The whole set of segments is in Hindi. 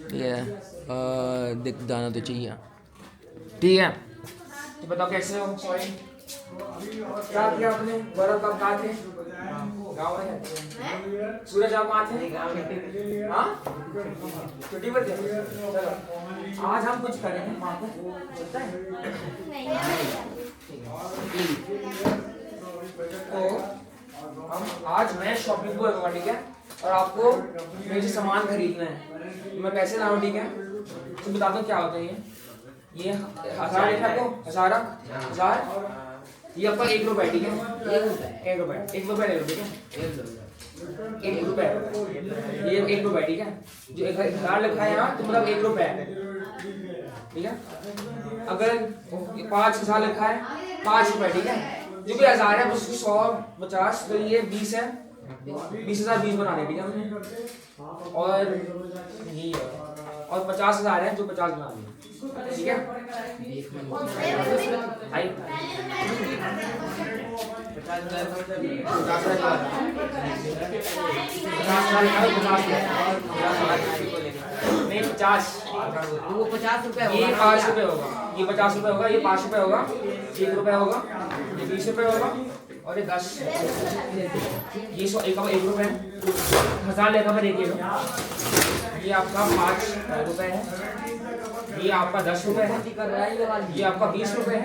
ठीक है, दिख जाना तो चाहिए। ठीक है, तो बताओ कैसे हो? सॉरी, क्या किया आपने? गौरव कब कहाँ थे? गाँव में। सूरज आप कहाँ थे? हाँ, छुट्टी पर थे। चलो आज हम कुछ करेंगे वहाँ पे, चलता है? तो हम आज मैं शॉपिंग को करूँगा, ठीक है? और आपको मेरे से सामान खरीदना है, मैं पैसे ला रहा हूँ, ठीक है? तो बता दो क्या होता है ये 1000 लिखा आपको, 1000, ये आपका 1 रुपए, ठीक है? 1 रुपए, 1 रुपए ले लो, ठीक है? 1 रुपए, ये 1 रुपए, ठीक है? जो 1000 लिखा है यहाँ, तो मतलब 1 रुपए, ठीक है? अगर 5000 लिखा है, 5 रुपए, ठीक है? जो भी 1000 है उसको 100, 50, तो ये 20 है, 20,000 20 बना दे, ठीक है हमने? और ये और 50,000 है, जो 50 बना दिए, ठीक है? आई 50, वो 50 रुपए ये 5 रुपए होगा, ये 50 रुपए होगा, ये 5 रुपए होगा, 1 रुपए होगा, ये 20 रुपए होगा, और ये 10, ये 1 रुपए, 1000 लेखा पर देखिए, ये आपका 5 रुपए है, ये आपका 10 रुपए है, ये आपका 20 रुपए है,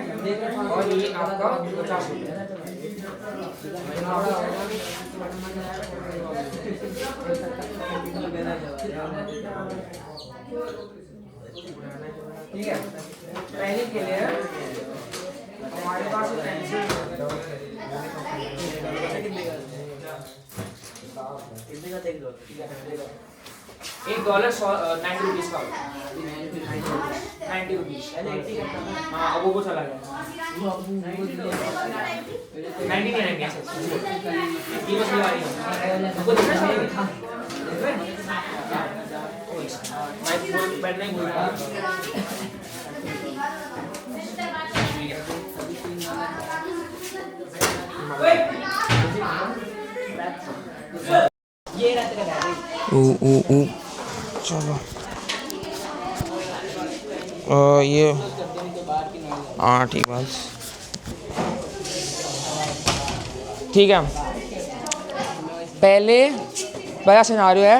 और ये आपका 50 रुपए है। ठीक है, पहले के लिए हमारे पास पेंसिल $1 90 रुपीज का, 90 रुपीज। हाँ, अब वो चला गया, 90 नहीं आएंगे, ये बस ये वाली है, आपको दिखना चाहिए। मैं बैठ नहीं बोल रहा, ये रहते का चलो ये हाँ ठीक बस ठीक है। पहला सिनारियो है,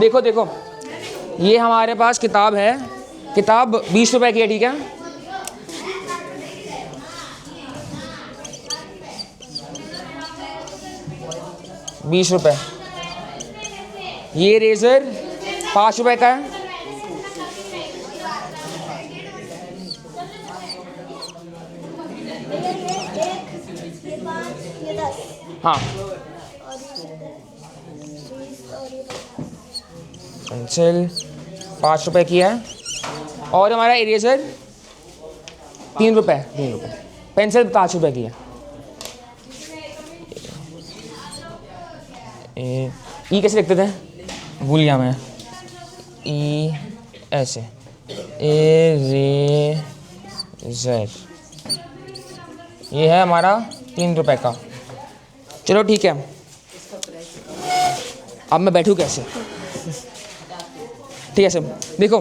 देखो देखो, ये हमारे पास किताब है, किताब 20 रुपए की है, ठीक है? ₹20। ये रेजर 5 रुपए का है, हाँ। पेंसिल 5 रुपए की है, और हमारा इरेजर 3 रुपए, पेंसिल 5 रुपए की है। ई कैसे लिखते थे, भूल गया मैं, ई ऐसे, इरेजर, ये है हमारा 3 रुपए का। चलो ठीक है, अब मैं बैठूँ कैसे? ठीक है सब, देखो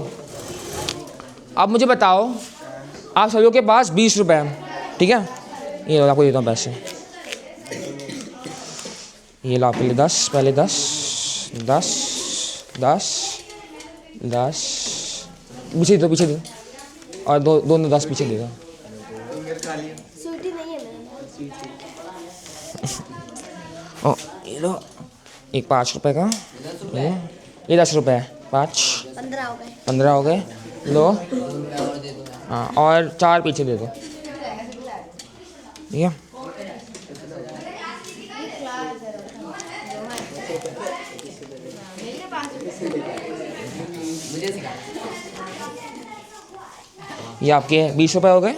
अब मुझे बताओ, आप सभी के पास 20 रुपए हैं, ठीक है? ये लो, आपको देता हूँ पैसे, ये लो आपके लिए 10, पहले 10 10 10 10, पीछे दो, पीछे दो, और दोनों 10 पीछे दे दो। ओ ये लो, एक 5 रुपए का, ये 10 रुपए है, 5 15 हो गए, लो। हाँ, और 4 पीछे दे दो, ठीक है? ये आपके 20 रुपए हो गए,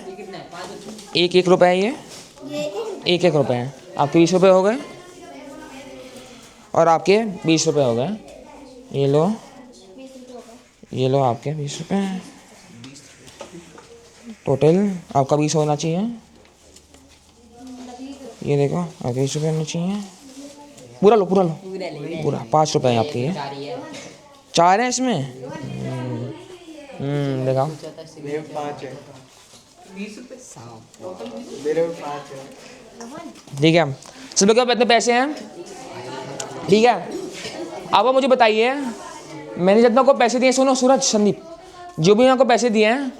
1 रुपए है, ये 1 रुपए है, आपके 20 रुपए हो गए, और आपके 20 रुपए हो गए। ये लो, ये लो आपके 20 रुपए, टोटल आपका 20 होना चाहिए। ये देखो आपके 20 रुपये होना चाहिए, पूरा लो, पूरा 5 रुपए है आपके, ये 4 है इसमें, देखा मेरे में 5 है। 20 रुपए मेरे में 5 है। ठीक है, सब लोग के पास इतने पैसे हैं, ठीक है। अब आप मुझे बताइए, मैंने जितना को पैसे दिए, सुनो सूरज संदीप, जो भी आपको पैसे दिए हैं,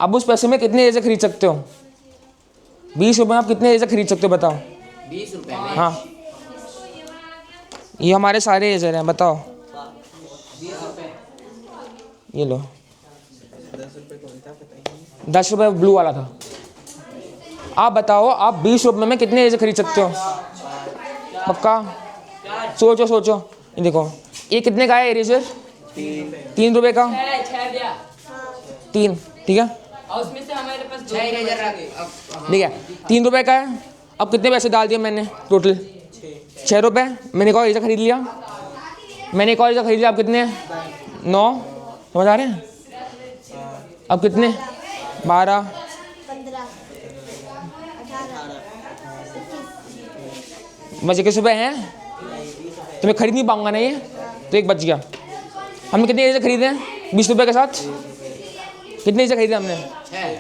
आप उस पैसे में कितने रेजर खरीद सकते हो? 20 रुपये में आप कितने रेजर खरीद सकते हो बताओ? 20 रुपए में हाँ, ये हमारे सारे रेजर हैं, बताओ। 20 रुपए। ये लो, 10 रुपए कौन था पता ही नहीं। 10 रुपये ब्लू वाला था। आप बताओ, आप 20 रुपये में कितने रेजर खरीद सकते हो? पक्का? सोचो सोचो। ये देखो, ये कितने का है इरेजर? 3 रुपये का। 3, ठीक है, और उसमें से हमारे पास 6 इरेजर रखे। ठीक है, 3 रुपये का है। अब कितने पैसे डाल दिए मैंने टोटल? 6 रुपये। मैंने एक और इरेजर खरीद लिया, मैंने एक और इरेजर खरीद लिया। अब कितने? 9, समझ आ रहे हैं? अब कितने? 12, 15, 18, बस 21 रुपये हैं। तो मैं खरीद नहीं पाऊंगा ना ये, तो एक बच गया। हमने कितने इरेजर खरीदे हैं 20 रुपये के साथ? कितने इरेजर खरीदे हमने?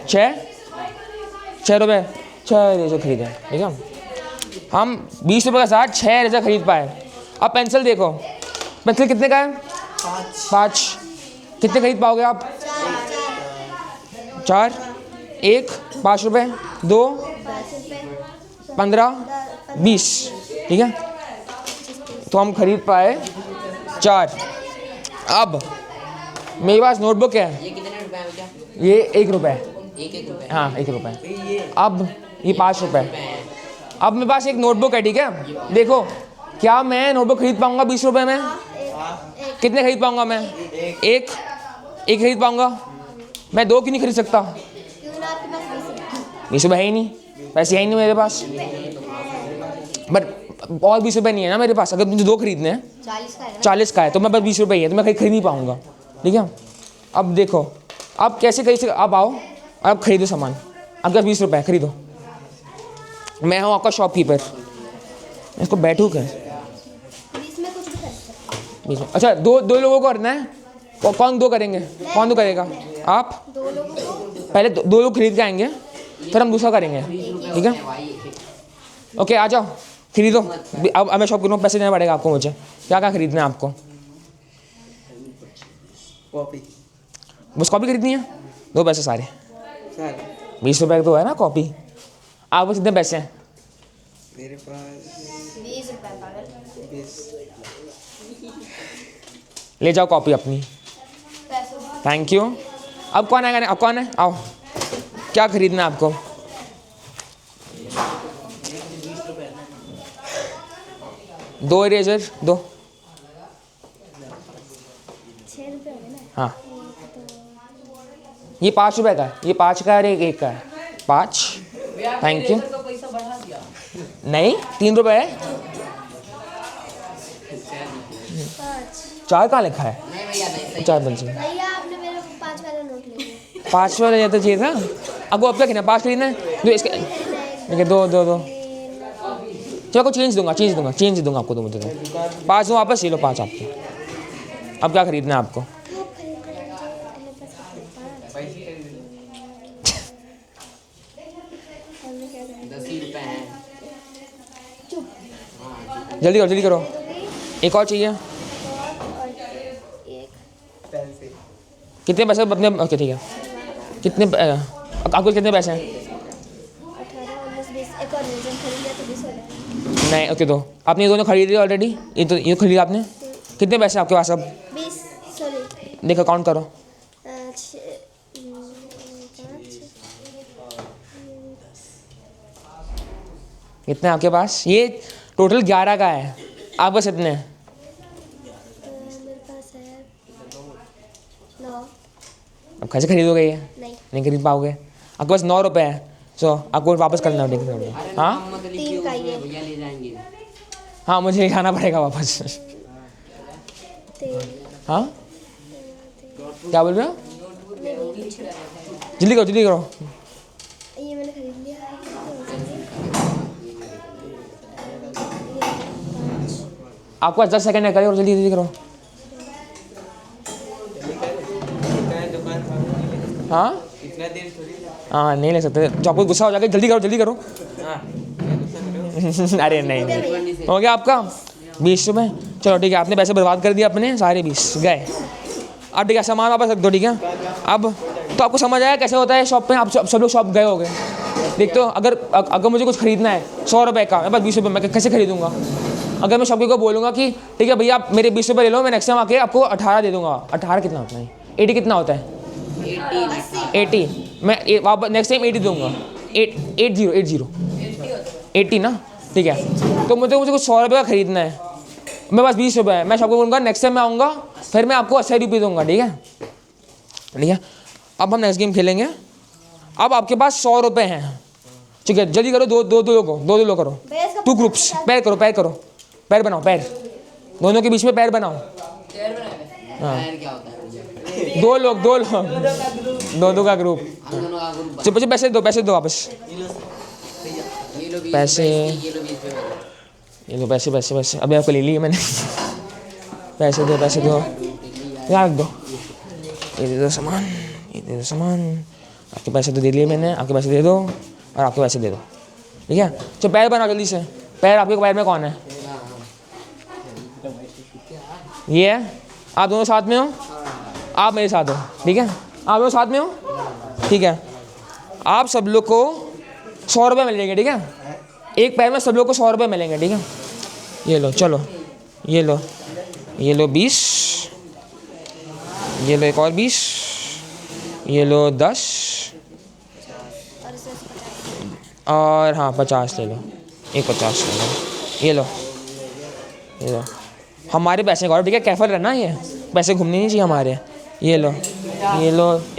6 रुपये, 6 इरेजर खरीदे, ठीक है। हम 20 रुपये के साथ 6 इरेजर खरीद पाए। अब पेंसिल देखो, पेंसिल कितने का है? 5। कितने खरीद पाओगे आप? 4, 1, 5 रुपये, 2, 15, 20, ठीक है। तो हम खरीद पाए 4। अब मेरे पास नोटबुक है, ये कितने रुपए में क्या? ये 1 रुपये, 1 रुपए। हाँ 1 रुपये। अब ये 5 रुपये। अब मेरे पास एक नोटबुक है, ठीक है। देखो, क्या मैं नोटबुक खरीद पाऊंगा 20 रुपये में? कितने खरीद पाऊंगा मैं? एक खरीद पाऊंगा मैं। 2 क्यों नहीं खरीद सकता? क्यों ना आपके पास 20 रुपए? 20 रुपये है ही नहीं, पैसे है ही नहीं मेरे पास। बट और 20 रुपये नहीं है ना मेरे पास। अगर मुझे 2 खरीदने हैं, 40 का है ना? 40 का है, तो मेरे पास 20 रुपये ही है, तो मैं कहीं खरीद नहीं पाऊंगा, ठीक है। अब देखो, आप कैसे कैसे, आप आओ, आप खरीदो सामान। आपके पास 20 रुपये है, खरीदो। मैं हूँ आपका शॉपकीपर, इसको बैठू कर 20 में कुछ भी कर सकते हैं। अच्छा, दो लोगों को करना है। कौन 2 करेंगे? कौन 2 करेगा? आप। 2 लोगों को पहले 2 लोग खरीद के आएंगे, फिर हम दूसरा करेंगे, ठीक है। ओके, आ जाओ, खरीदो। अब मैं शॉप करूँ, पैसे देना पड़ेगा आपको। मुझे क्या क्या खरीदना है आपको? कॉपी बस कॉपी खरीदनी है? 2 पैसे सारे, सर 20 रुपये तो है ना कॉपी। आपके पास कितने पैसे हैं? मेरे पास 20 रुपए पागल। 20। ले जाओ कॉपी अपनी, पैसे थैंक यू। अब कौन आएगा? अब कौन है? आओ, क्या खरीदना है आपको? दो इरेजर दो। 6 रुपए हो गए ना? हाँ, ये 5 रुपये का है, ये 5 का है और एक का है। 5, थैंक यू। तो पैसा बढ़ा दिया। नहीं, 3 रुपये है। 4 कहाँ लिखा है? नहीं भैया नहीं। 4 बन चाहिए। भैया आपने मेरे 5 वाला नोट ले लिया। 5 वाला तो चाहिए था। आपको अब क्या खरीदना? 5 खरीदना है? दो इसके, देखिए 2। चलो, चेंज दूंगा आपको। तो मुझे दो 5 दूँ वापस, ये लो 5 आपके। अब क्या खरीदना है आपको? आप खरीद कर लीजिए। मेरे पास 5। हमने क्या करा? 10 ही रुपए हैं। जल्दी करो। एक और चाहिए। और एक पेंसिल कितने पैसे अपने? ओके, ठीक है। कितने आपको कितने पैसे हैं? 18, 19, 20। एक और रीजन खरीद लिया तो 20 हो गए। नहीं, ओके, दो। आपने ये दोनों खरीद लिया ऑलरेडी। ये खरीदा आपने। कितने पैसे आपके पास अब? 20, सॉरी। देखो, काउंट करो। 5, कितने आपके पास? ये टोटल 11 का है। आपके पास कितने हैं? मेरे पास है 9। अब कैसे खरीदोगे ये? नहीं, नहीं खरीद पाओगे। आपके पास 9 रुपये है, सो आपको वापस करना है। हाँ मत 3 लिखिए, का ही है। भैया ले जाएंगे। हाँ, मुझे खाना पड़ेगा वापस। 3। हाँ, क्या बोल रहे हो? जल्दी करो। ये मैंने खरीद लिया। आपके पास 10 सेकंड है, करो जल्दी करो। दुकान हाँ इतना देर थोड़ी हाँ नहीं ले सकते, जो आपको गुस्सा हो जाएगा, जल्दी करो जल्दी करो। हाँ अरे नहीं, हो गया आपका 20 रुपये। चलो ठीक है, आपने पैसे बर्बाद कर दिए अपने सारे, 20 गए। अब ठीक है, सामान वापस रख दो, ठीक है। अब तो आपको समझ आया कैसे होता है शॉप पे, आप सब लोग शॉप गए हो गए। देखते हो, अगर मुझे कुछ खरीदना है 100 रुपये का, मेरे पास 20 रुपये, मैं कैसे खरीदूंगा? अगर मैं शॉपकीपर को बोलूँगा कि ठीक है भैया आप मेरे 20 रुपये ले लो, मैं नेक्स्ट टाइम आके आपको 18 दे दूँगा। 18 कितना होता है? 80 कितना होता है? 80 मैं वापस नेक्स्ट टाइम 80 दूँगा। 80 ना, ठीक है। तो मुझे कुछ 100 रुपये का खरीदना है, मेरे पास 20 रुपये है, मैं शॉपकीपर बोलूँगा नेक्स्ट टाइम मैं आऊँगा फिर मैं आपको 80 रुपये दूँगा, ठीक है। ठीक है, अब हम नेक्स्ट गेम खेलेंगे। अब आपके पास 100 रुपये हैं, ठीक है। जल्दी करो, दो लोग करो, 2 ग्रुप्स। पैर करो, पैर बनाओ, पैर दोनों के बीच में पैर बनाओ। हाँ, क्या होता है? 2 लोग दो का ग्रुप। हम दोनों का ग्रुप चुप चुप, पैसे दो वापस। ये लो 20 पैसे। ये लो 20 रुपये। ये लो पैसे, अभी आपको ले लिए मैंने। पैसे दो, यार रख दो। ये दे दो सामान, आपके पैसे तो दे लिए मैंने, आपके पैसे दे दो और आपके पैसे दे दो, ठीक है। तो पैर बनाओ जल्दी से। पैर, आपके पैर में कौन है? ये है, आप दोनों साथ में हो, आप मेरे साथ हो, ठीक है। आप दोनों साथ में हो, ठीक है। आप सब लोग को 100 रुपये मिलेंगे, ठीक है। एक पैर में सब लोग को 100 रुपये मिलेंगे, ठीक है। ये लो, चलो ये लो 20, ये लो एक और 20, ये लो 10 और हाँ 50 ले लो, एक 50 ले लो। ये लो हमारे पैसे का और, ठीक है। कैफल रहना, ये पैसे घूमने नहीं चाहिए हमारे। ये लो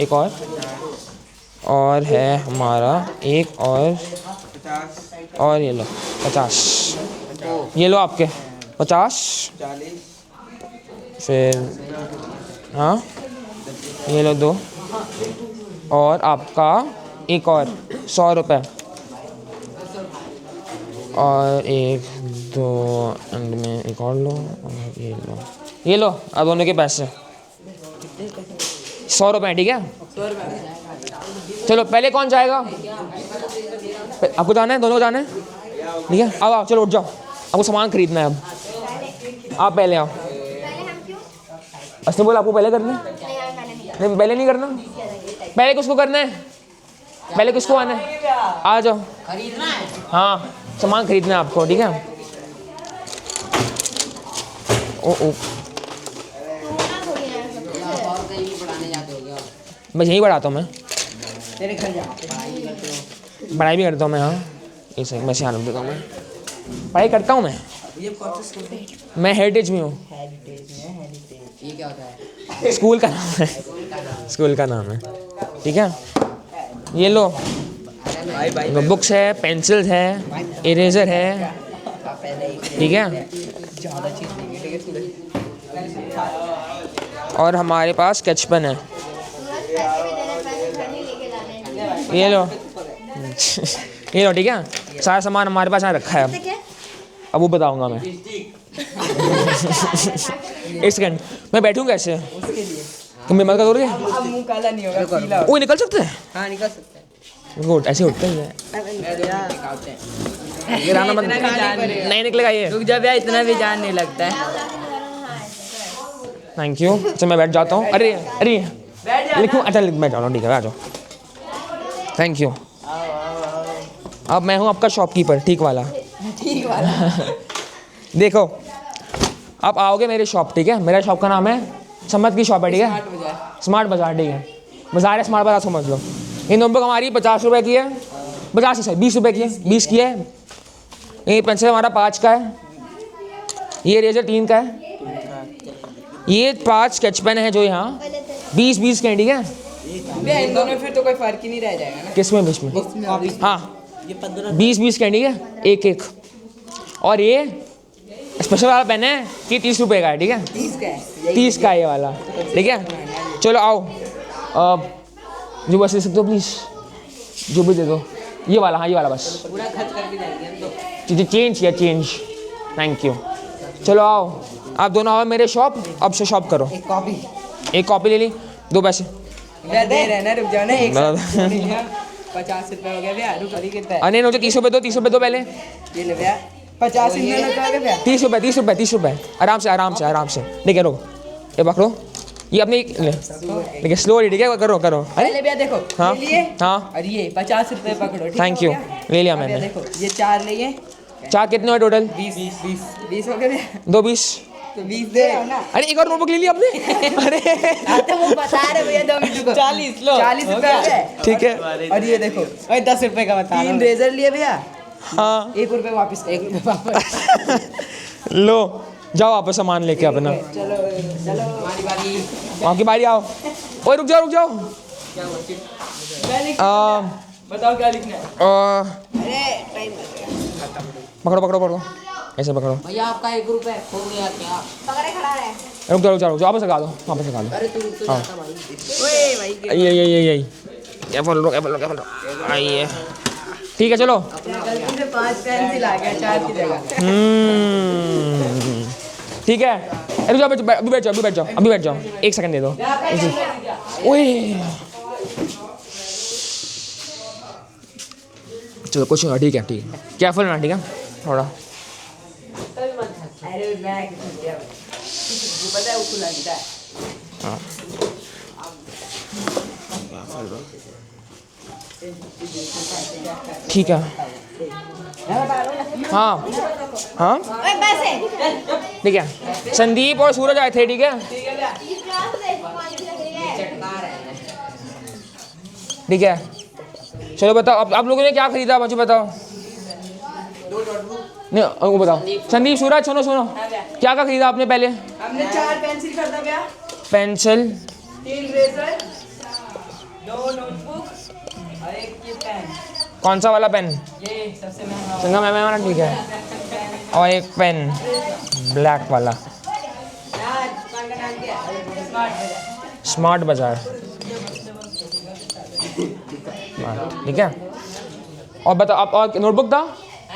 एक और है हमारा एक और ये लो 50, ये लो आपके 50, 40 फिर हाँ ये लो 2 और आपका एक और 100 रुपये और 1 2 एंड में एक और लो और ये लो अब दोनों के पैसे 100 रुपये, ठीक है। चलो पहले कौन जाएगा? आपको जाना है, दोनों को जाना है, ठीक है। अब आओ, चलो उठ जाओ, आपको सामान खरीदना है। अब आप पहले आओ। असली बोला आपको पहले करना है? नहीं पहले नहीं करना, पहले किसको करना है? पहले किसको आना है? आ जाओ, खरीदना है। हाँ सामान खरीदना है आपको, ठीक है। ओ और कहीं भी पढ़ाने जाते हो क्या? बस यहीं पढ़ाता हूँ मैं, तेरे घर जा। पढ़ाई भी करता हूँ मैं। हाँ एक सेकंड, मैं ध्यान देता हूँ, मैं पढ़ाई करता हूँ मैं। ये कौन सा स्कूल है? मैं हेरिटेज में हूँ। ये क्या होता है? स्कूल का नाम है, स्कूल का नाम है, ठीक है। ये लो बुक्स है, पेंसिल्स है, इरेजर है, ठीक है। और हमारे पास स्केच पेन है। ये लो ये लो, ठीक है। सारा सामान हमारे पास यहाँ रखा है, अब वो बताऊंगा मैं। एक सेकंड, मैं बैठूँ कैसे? तुम मेरी मदद करोगे? अब मुंह काला नहीं होगा, पीला होगा। वो निकल सकते हैं? हाँ निकल सकते हैं। वो ऐसे उठता ही है। गिराना मत, नहीं निकलेगा ये। रुक जा भैया, इतना भी जान नहीं लगता है। Thank you. अच्छा मैं बैठ जाता हूँ। अरे लिखूँ? अच्छा बैठ जाओ, ठीक है आ जाओ। Thank you. अब मैं हूँ आपका शॉपकीपर, ठीक वाला। देखो आप आओगे मेरी शॉप, ठीक है। मेरा शॉप का नाम है सम्मत की शॉप है, ठीक है। स्मार्ट बाजार, ठीक है। बाजार है, स्मार्ट बाजार समझ लो। इन नोटबुक हमारी 50 रुपये की है, 50 सर 20 रुपये की है, 20 की है। ये पेंसिल हमारा 5 का है, ये रेजर 3 का है, ये 5 स्केच पेन है जो यहाँ 20-20 के हैं, ठीक है। भैया इन दोनों में फिर तो कोई फर्क ही नहीं रह जाएगा ना। किस में बीच में? हाँ 20-20 के हैं, ठीक है। एक और ये स्पेशल वाला पेन है कि 30 रुपये का है, ठीक है। 30 का है, 30 का है ये वाला, ठीक है। चलो आओ, जो बस ले सकते हो प्लीज़, जो भी दे दो। ये वाला, हाँ ये वाला बस। पूरा खर्च करके जाएंगे हम तो। चेंज किया, चेंज, थैंक यू। चलो आओ, आप दोनों आओ मेरे शॉप, अब से शॉप करो। एक कॉपी। एक कॉपी ले ली, 2 पैसे, भैया दे रहे ना, रुक जाओ ना, 50 रुपए हो गया भैया, रुक अभी कितना है? अरे मुझे 30 रुपये दो, 30 रुपये दो पहले। ये ले भैया, 50 इन्होंने कहा कि भैया 30 रुपये, 30 रुपये, 30 रुपये। आराम से आराम से आराम से। ठीक है रुको, ये पकड़ो, ये अपनी ठीक है, स्लोली, ठीक है, करो करो। अरे ले भैया देखो, हाँ, ये लिए हाँ। और ये 50 रुपए पकड़ो, ठीक थैंक हो यू, गया? ले लिया भैया मैंने। देखो, ये 4 लिए, चार कितने हुए टोटल? 20 हो गए भैया, दो 20। तो 20 दे रहा हूँ ना। अरे एक और नोटबुक ले लिया आपने? अरे तो वो बता रहे भैया, 2 मिनट को 40 लो, 40 रुपए हो गए। ठीक है। और ये देखो, 10 रुपए का बता 3 रेजर लिए भैया, हाँ 1 रुपए वापस, 1 रुपए वापस। लो जाओ वापस सामान लेके अपना। चलो चलो, हमारी बारी। वहाँ की बारी आओ। ओए रुक जाओ रुक जाओ। बताओ क्या लिखना है? अरे टाइम पकड़ो पकड़ो पकड़ो, ऐसे पकड़ो। भैया आपका 1 रुपए खो गया क्या? पकड़े खड़ा रहे। रुक जाओ रुक जाओ रुक जाओ, वापस लगा दो, वापस लगा दो। अरे तू तो हाँ। जाता भाई। ओए भाई, यही क्या बोल रहा हूँ, आइए। ठीक है चलो। गलती से 5 पेंसिल आ गया 4 की जगह। ठीक है, रुक जाओ, अभी बैठ जाओ, अभी बैठ जाओ, अभी बैठ जाओ, 1 सेकंड दे दो। ओए चलो कुछ नहीं, ठीक है ठीक है, केयरफुल ना, ठीक है थोड़ा। अरे मैं पता है उसको लगता है। हाँ ठीक है। हाँ हाँ ओए पैसे। ठीक है, संदीप और सूरज आए थे, ठीक है इस क्लास से पानी लग रही है। ठीक है। चलो बताओ, आप लोगों ने क्या खरीदा मुझे बताओ। नहीं वो बताओ, संदीप सूरज सुनो सुनो, क्या क्या खरीदा आपने पहले? हमने 4 पेंसिल खरीदा भैया, पेंसिल, 3 रेजर, 2 नोटबुक और 1 ये पेन। कौन सा वाला पेन? ये सबसे महंगा संगा मैं वाला, ठीक है। और एक पेन ब्लैक वाला, यार दुकान का नाम क्या है? स्मार्ट। स्मार्ट बाजार, ठीक है। और बताओ आप, और नोटबुक था?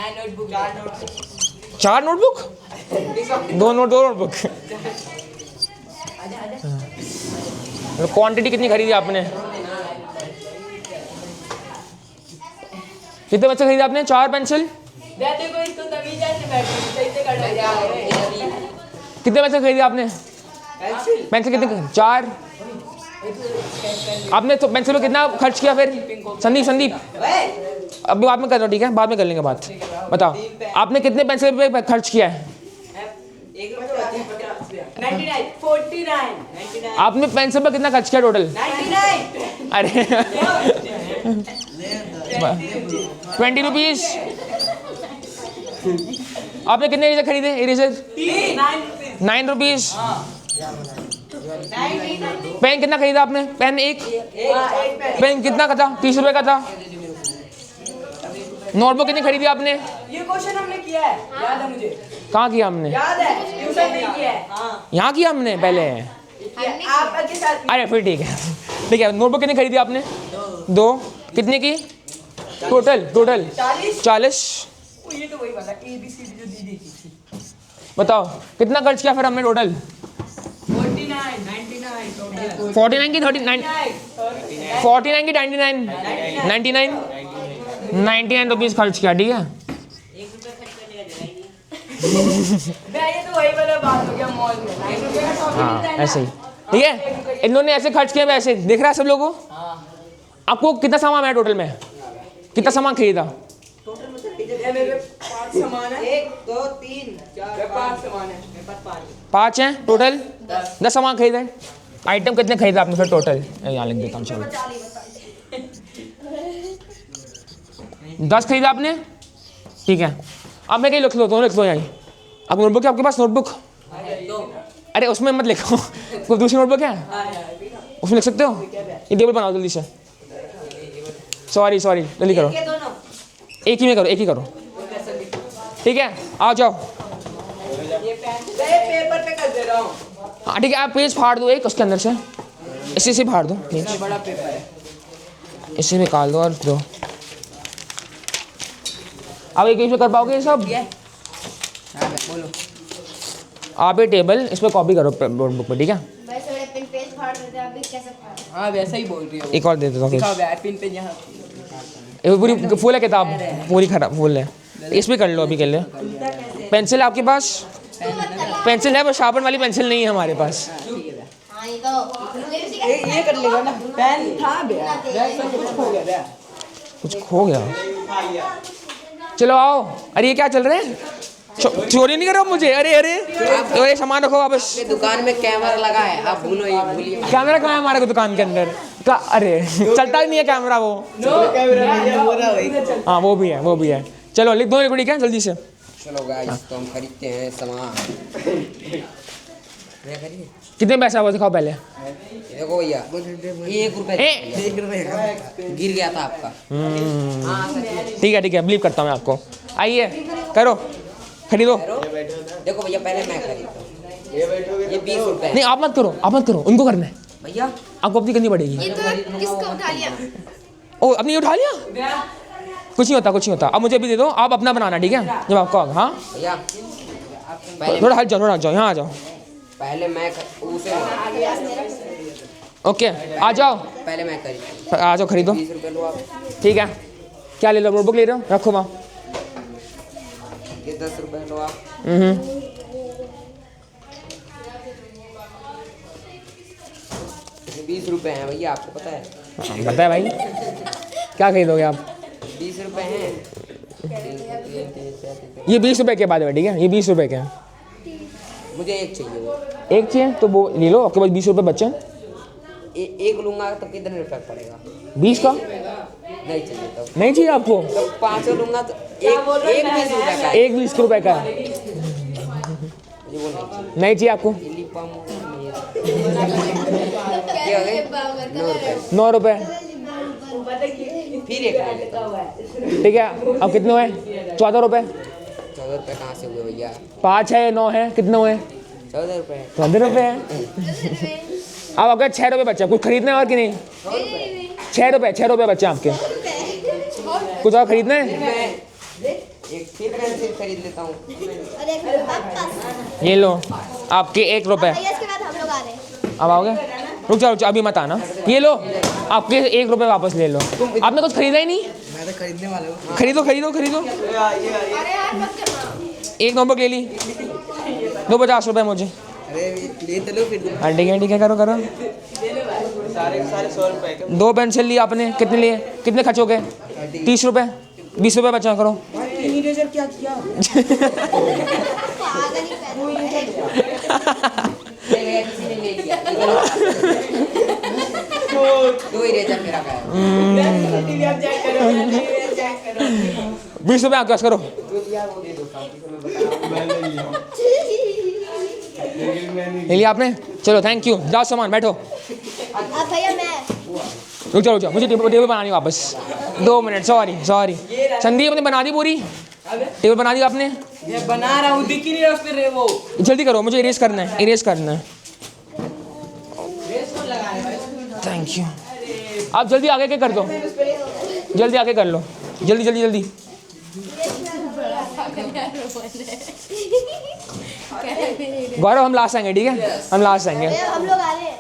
Notebook, 4 notebook. 4 notebook? 2 notebook. Quantity कितनी खरीदी आपने? कितने बच्चे खरीदे आपने? 4 पेंसिल। देखो इसको तमीज से बैठो, सही से कर लो। कितने पेंसिल खरीदे आपने? पेंसिल पेंसिल कितने? 4। आपने तो पेंसिल में कितना खर्च किया फिर? संदीप संदीप अभी बाद में कर लो, ठीक है, बाद में कर लेंगे बात। बताओ आपने कितने पेंसिल पे खर्च किया है? 99, 49, आपने पेंसिल पे कितना खर्च किया टोटल? 99। अरे 20 रुपीज। आपने कितने इरेजर खरीदे? Eraser 9 rupees. पेन कितना खरीदा आपने? पेन एक पेन कितना का था? 30 रुपए का था। नोटबुक कितनी खरीदी आपने? ये क्वेश्चन हमने किया है, याद है मुझे, कहाँ किया हमने? याद है, ट्यूशन में किया है। हाँ, यहाँ किया हमने पहले। आपके साथ। अरे फिर ठीक है, ठीक है। नोटबुक कितनी खरीदी आपने? 2। कितने की टोटल? 40। ये तो वही वाला ABCD जो दी थी। बताओ कितना खर्च किया फिर हमने टोटल? 49, 99 टोटल। 49 की 39, 49 की 99 99 रुपीज़ खर्च किया, ठीक है। ये तो वही वाला बात हो गया मॉल में, 9 रुपए का शॉपिंग हाँ होता है ना। ऐसे ही, ठीक है। इन्होंने ऐसे खर्च किया, वैसे दिख रहा है सब लोगों को। आपको कितना सामान आया टोटल में? कितना सामान खरीदा? ये मेरे 5 सामान है, 1 2 3 4 5 सामान है, मेरे पास 5। 5 हैं टोटल। 10 सामान खरीदे। आइटम कितने खरीदा आपने फिर टोटल? यहाँ लिख देता हूँ, चलो 10 खरीदा आपने, ठीक है। अब मैं कहीं लिख लो, दोनों लिख लो यहीं। अब नोटबुक है आपके पास? नोटबुक अरे उसमें मत लिखो, कोई दूसरी नोटबुक है उसमें लिख सकते हो। ये टेबल बनाओ जल्दी से। सॉरी जल्दी करो, एक ही में करो, एक ही करो, ठीक है। आ जाओ। ये पेपर पे कर दे रहा हूँ। हाँ ठीक है, आप पेज फाड़ दो एक उसके अंदर से, इसी से फाड़ दो पेज, बड़ा पेपर है। इसे निकाल दो और दो। आप एक पेज में कर पाओगे ये सब? बोलो। आप ये टेबल इस पर कॉपी करो नोटबुक पे, ठीक है। बस थोड़े पेन पेज फाड़ देते आप भी कैसे फाड़ हाँ वैसा ही बोल रही हो। एक और दे देता हूँ दिखाओ फिर। यार पिन पे यहाँ। ये पूरी फुल है किताब, पूरी खराब फुल है। इस पे कर लो अभी के लिए। पेंसिल है आपके पास? पेंसिल है पर शार्पन वाली पेंसिल नहीं है हमारे पास। हाँ ये तो ये कर लेगा ना। पेन था भैया, सब कुछ खो गया भैया। कुछ खो गया। चलो आओ। अरे ये क्या चल रहे हैं? चोरी नहीं करो मुझे। अरे अरे तो ये सामान रखो वापस। दुकान में कैमरा लगा है, आप भूलिए। कैमरा कहाँ है हमारे को दुकान के अंदर का? अरे चलता ही नहीं है कैमरा वो। हाँ वो भी है। चलो लिख दो लिख है जल्दी से। चलो गाइस तो हम खरीदते हैं सामान। कितने पैसा हुआ दिखाओ पहले। देखो भैया 1 रुपए गिर गया था आपका। ठीक है बिलीव करता हूँ मैं आपको। आइए करो खरीदो। देखो भैया पहले मैं खरीदता हूँ। ये 20 रुपए नहीं आप मत करो उनको करना है। भैया आपको अपनी करनी पड़ेगी। ये तो किसका उठा लिया? ओ अपनी उठा लिया? कुछ नहीं होता। अब मुझे भी दे दो, आप अपना बनाना ठीक है जब आपको। हाँ भैया थोड़ा हट जाओ यहाँ आ जाओ। पहले मैं उसे ओके आ जाओ। पहले मैं खरीदता हूँ। आ जाओ खरीदो। 20 रुपए लो आप। ठीक है क्या ले लो? नोटबुक ले रहे हो? रखो वहाँ। ये 10 रुपए लो आप। ये 20 रुपए हैं भैया, आपको पता है? पता है भाई। क्या खरीदोगे आप? 20 रुपए हैं। ये 20 रुपए के बाद है ठीक है। ये 20 रुपए के हैं। मुझे एक चाहिए वो। एक चाहिए तो वो ले लो, आपके पास 20 रुपए बचे हैं। एक लूंगा तो कितने रुपए पड़ेगा? 20 का नहीं चाहिए तो नहीं चाहिए आपको? 5 लूंगा तो एक 20 रुपए का है। एक 20 रुपए का है। मुझे वो नहीं चाहिए। नहीं चाहिए आपको? ये लिपम क्या हो गए? 9 रुपए। फिर एक ले लेता हूँ। ठीक है अब कितने हुए? 14 रुपए। 14 रुपए कहाँ से हुए भैया? 5 है 9 है, कितने हुए? 14 रुपए। 14 रुपए है। अब अगर 6 रुपए बचे, कुछ खरीदना है और कि नहीं? 6 रुपए बचे आपके। कुछ और खरीदना है? एक फिर पेंसिल खरीद लेता हूँ। और एक वापस ये लो आपके 1 रुपए। भैया इसके बाद हम लोग आ रहे हैं। अब आओगे? रुक जाओ अभी मत आना। ये लो आपके 1 रुपए वापस ले लो। आपने कुछ खरीदा ही नहीं? मैं तो खरीदने वाला हूँ। खरीदो। अरे यार मत करना। एक नोटबुक ले ली। दो 50 रुपए मुझे। अरे ले तो लो फिर। हाँ ठीक है करो। सारे 100 रुपए के। 2 पेंसिल लिए आपने, कितने लिए? कितने खर्च हो गए? 30 रुपए। 20 रुपए बचा करो। इरेजर क्या किया? पागल ही किसी ने ले लिया। 2 इरेजर मेरा का है। 20 रुपए आपके पास करो। ले लिया आपने? चलो थैंक यू। जाओ सामान बैठो। अब भैया मैं रुक जाओ मुझे टेबल बनानी वापस। 2 मिनट। सॉरी संदीप ने बना दी पूरी टेबल बना दी आपने? मैं बना रहा हूँ, दिख ही नहीं रहा उस पे वो। जल्दी करो मुझे इरेज करना है। Thank you. आप जल्दी आगे के कर दो। जल्दी आगे कर लो। जल्दी। गौरव हम लास्ट आएंगे ठीक है? हम लास्ट आएंगे। हम लोग आ रहे हैं।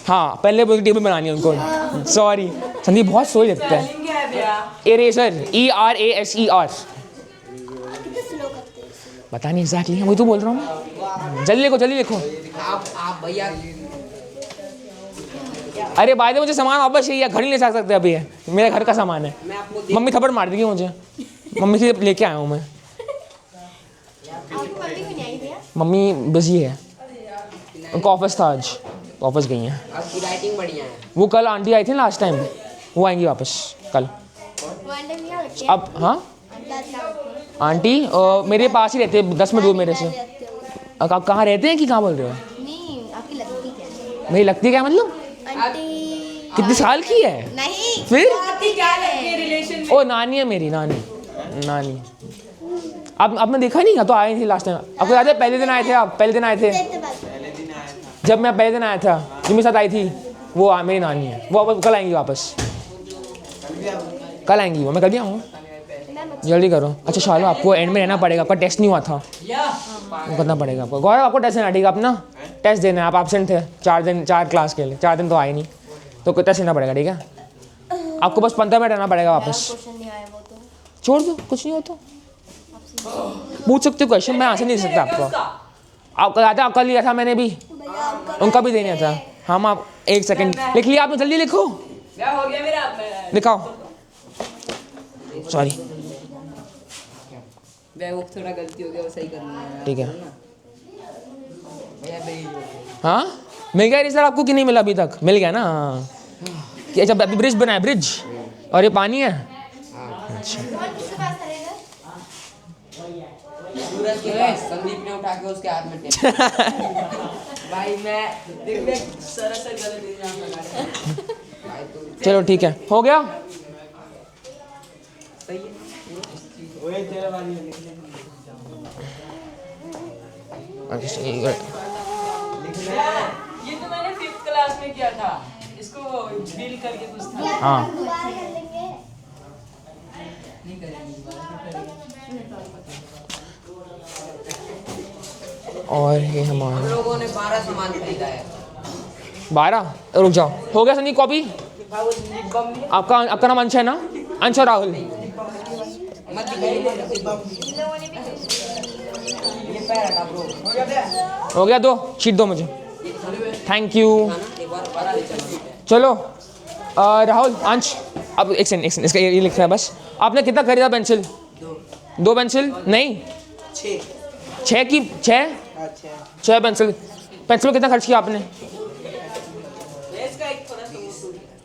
हाँ पहले टेबल बनानी है उनको। सॉरी संदीप बहुत सोच लगता है। Eraser ERASER। कितने स्लो करते हैं? पता नहीं एग्जैक्टली वही तो बोल रहा हूँ। जल्दी लिखो। आप भैया अरे भाई मुझे सामान वापस चाहिए, घर नहीं ले सकते अभी। है मेरे घर का सामान है। मैं आपको मम्मी थप्पड़ मार देगी मुझे। मम्मी से लेके आया हूँ मैं। आपकी मम्मी क्यों नहीं आई भैया? मम्मी बिजी है, उनका ऑफिस था आज, ऑफिस गई हैं। आपकी राइटिंग बढ़िया है। वो कल आंटी आई थी लास्ट टाइम, वो आएंगी वापस कल। वो अंडे नहीं आते? अब हाँ आंटी मेरे पास ही रहते हैं 10 मिनट दूर मेरे से। आप कहाँ रहते हैं कि कहाँ बोल रहे हो? नहीं आपकी लगती क्या? मेरी लगती है क्या मतलब? आंटी कितनी साल की है? नहीं फिर आपकी क्या लगती है रिलेशन? ओ नानी है मेरी, नानी। आपने देखा नहीं? तो आए थे लास्ट टाइम, आपको याद है? पहले दिन आए थे आप, पहले दिन आए थे जब मैं पहले दिन आया था, जो मेरे साथ आई थी वो मेरी नानी है। वो कल आएंगी वापस, कल आएंगी वो। मैं कल भी आऊँगा, जल्दी करो। अच्छा शालो आपको एंड में रहना पड़ेगा, आपका टेस्ट नहीं हुआ था, वो करना पड़ेगा आपको। गौरव आपको टेस्ट है ना ठीक है अपना? टेस्ट देना है, आप एब्सेंट थे 4 दिन, 4 क्लास के लिए, 4 दिन तो आए नहीं, तो टेस्ट देना पड़ेगा, ठीक है। आपको बस 15 मिनट रहना पड़ेगा वापस। क्वेश्चन नहीं आया वो तो छोड़ दो, कुछ नहीं होता, पूछ सकते हो क्वेश्चन, मैं आंसर नहीं दे सकता आपको। आपका याद है, आपका लिया था मैंने भी, उनका भी देना था। हम आप 1 सेकंड लिख लिया आपने, जल्दी लिखो। क्या हो गया मेरा लिखाओ, सॉरी, वो थोड़ा गलती हो गया, वो सही करना है। ठीक है। हाँ मिल गया इरेजर आपको कि नहीं मिला अभी तक? मिल गया ना। हाँ कि अच्छा अभी ब्रिज बना है, ब्रिज, और ये पानी है। अच्छा संदीप ने उठा के उसके हाथ में टेप। भाई मैं सरासर गलत इल्जाम लगा रहा हूं। चलो ठीक है, हो गया। सही है। ये तो मैंने 5th क्लास में किया था, इसको डील करके कुछ था। हाँ दोबारा कर लेंगे। नहीं करेंगे। और ये हमारा हम लोगों ने 12 सामान खरीदा है। 12, रुक जाओ, हो गया संदीप कॉपी? आपका आपका नाम अंश है ना? अंश और राहुल। मत ये पैर हटा ब्रो। हो गया, दो शीट दो मुझे, थैंक यू। चलो राहुल, अंश, अब एक सेकंड इसका ये लिख रहा है बस। आपने कितना खरीदा पेंसिल? 2 पेंसिल नहीं, 6 की 6 पेंसिल। पेंसिल में कितना खर्च किया आपने?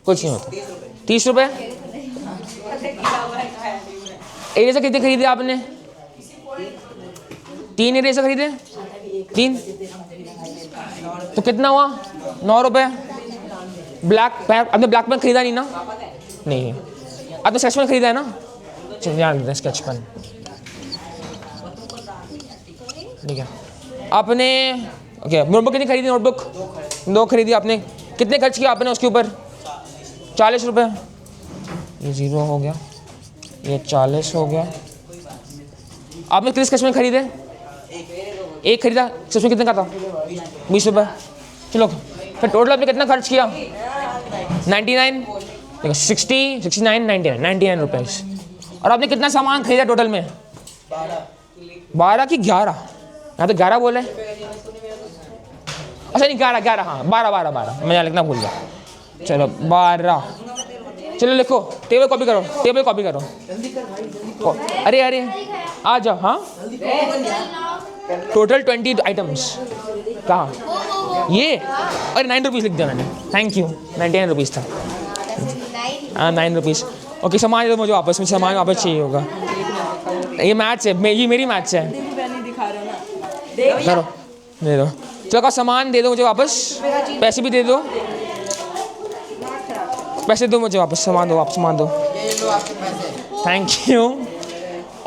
कुछ नहीं होता। 30 रुपये। इरेजर कितने खरीदे आपने? 3 इरेजर खरीदे? 3 तो कितना हुआ? 9 रुपये। ब्लैक पेन, आपने ब्लैक पेन खरीदा नहीं ना? नहीं, आपने स्केच पेन खरीदा है ना? चलिए ध्यान देते हैं, स्केच पेन, ठीक है। आपने ओके, नोटबुक कितनी खरीदी? नोटबुक 2 खरीदी आपने। कितने खर्च किया आपने उसके ऊपर? 40 रुपये। ये 0 हो गया, ये 40 हो गया। आपने कितने स्केच पेन खरीदे? 1 खरीदा। स्केच पेन कितने का था? 20 रुपये। चलो फिर टोटल आपने कितना खर्च किया? 99, देखो 60, 69, 99 रुपीज़। और आपने कितना सामान खरीदा टोटल में? 12 की 11? यहाँ तो 11 बोले। अच्छा नहीं 11, हाँ 12, मैं यहाँ लिखना भूल गया। चलो 12, चलो लिखो, टेबल कॉपी करो, टेबल कॉपी करो। अरे आ जाओ। हाँ टोटल 20 आइटम्स। कहाँ ये? अरे 9 रुपीज़ लिख दिया मैंने, थैंक यू। 99 रुपीज़ था। हाँ 9 रुपीज़। ओके, सामान दे दो मुझे वापस, मुझे सामान वापस चाहिए होगा। ये मैच है, ये मेरी मैच है। करो, दे दो। चलो का सामान दे दो मुझे वापस, पैसे भी दे दो, पैसे दो मुझे वापस, सामान दो, वापस सामान दो, थैंक यू।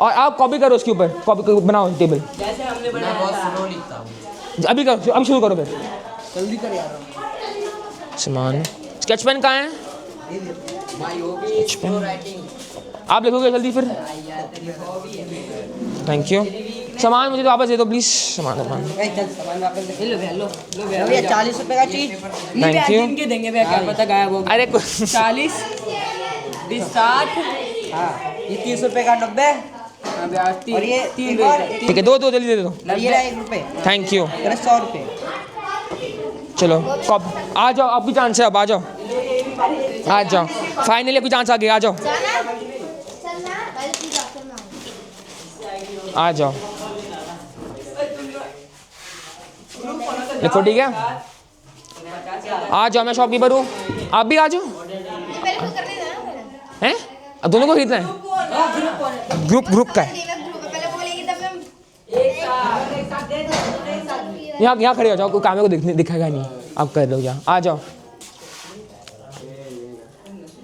और आप कॉपी करो उसके ऊपर, कॉपी बनाओ टेबल। जैसे हमने बनाया, बहुत स्लो लिखता हूं। अभी करो, अभी शुरू करो फिर। जल्दी कर यार। सामान, स्केच पेन कहाँ है? भाई वो भी स्लो राइटिंग। आप लिखोगे जल्दी फिर, थैंक यू। सामान मुझे तो वापस दे दो प्लीज़, सामान सामान वापस ले लो भैया, लो भैया 40 रुपए का चीज। Thank you. इनके देंगे भैया, क्या पता गायब हो। अरे 40, 20, 60, हाँ ये 30 रुपए का 90, और ये 3 रुपए। ठीक है, दो जल्दी दे दो, ये रहा 1 रुपए, थैंक यू। 100 रुपए। चलो कब आ जाओ, आपकी चांस है, अब आ जाओ, आ जाओ, फाइनली आपकी चांस आ गई, आ जाओ, आ जाओ, लिखो, ठीक है। आ जाओ, मैं शॉपकीपर हूँ, आप भी आ जाओ। हैं? अब दोनों को खरीदना है? ग्रुप का है। यहाँ खड़े हो जाओ, कोई कैमरे को दिखेगा नहीं, आप कर लो, क्या आ जाओ।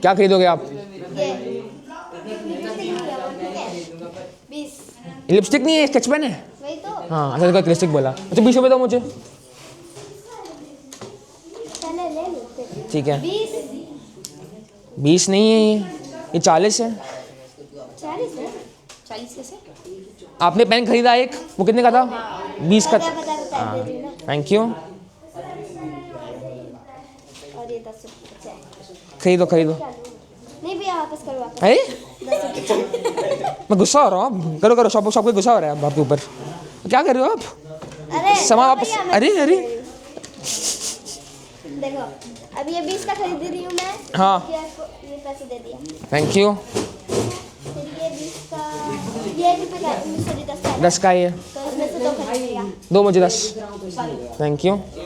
क्या खरीदोगे आप? लिपस्टिक नहीं है, स्केच पेन है। हाँ अच्छा, लिपस्टिक बोला। अच्छा 20 रुपये दो मुझे, ठीक है। 20 नहीं है ये 40 है। 40 कैसे? आपने पेन खरीदा एक, वो कितने का था? 20 का। हाँ थैंक यू। ये 10 रुपये बचे हैं। खरीदो खरीदो। क्या लूं? नहीं भैया वापस करो वापस। अरे 10 रुपये। मैं गुस्सा हो रहा हूँ अब। करो करो, सब सबको गुस्सा हो रहा है अब आपके ऊपर। क्या कर रहे हो आप? अरे सामान लो वापस। भैया, मैं अरे अरे देखो अब ये 20 का खरीद रही हूँ मैं। हाँ। फिर आपको ये पैसे दे दिया। Thank you. फिर ये 20 का, ये 1 रुपये का, सॉरी 10 का है। 10 का ही है। तो इसमें से 2 खरीद लिया। दो मुझे 10। Thank you. और ये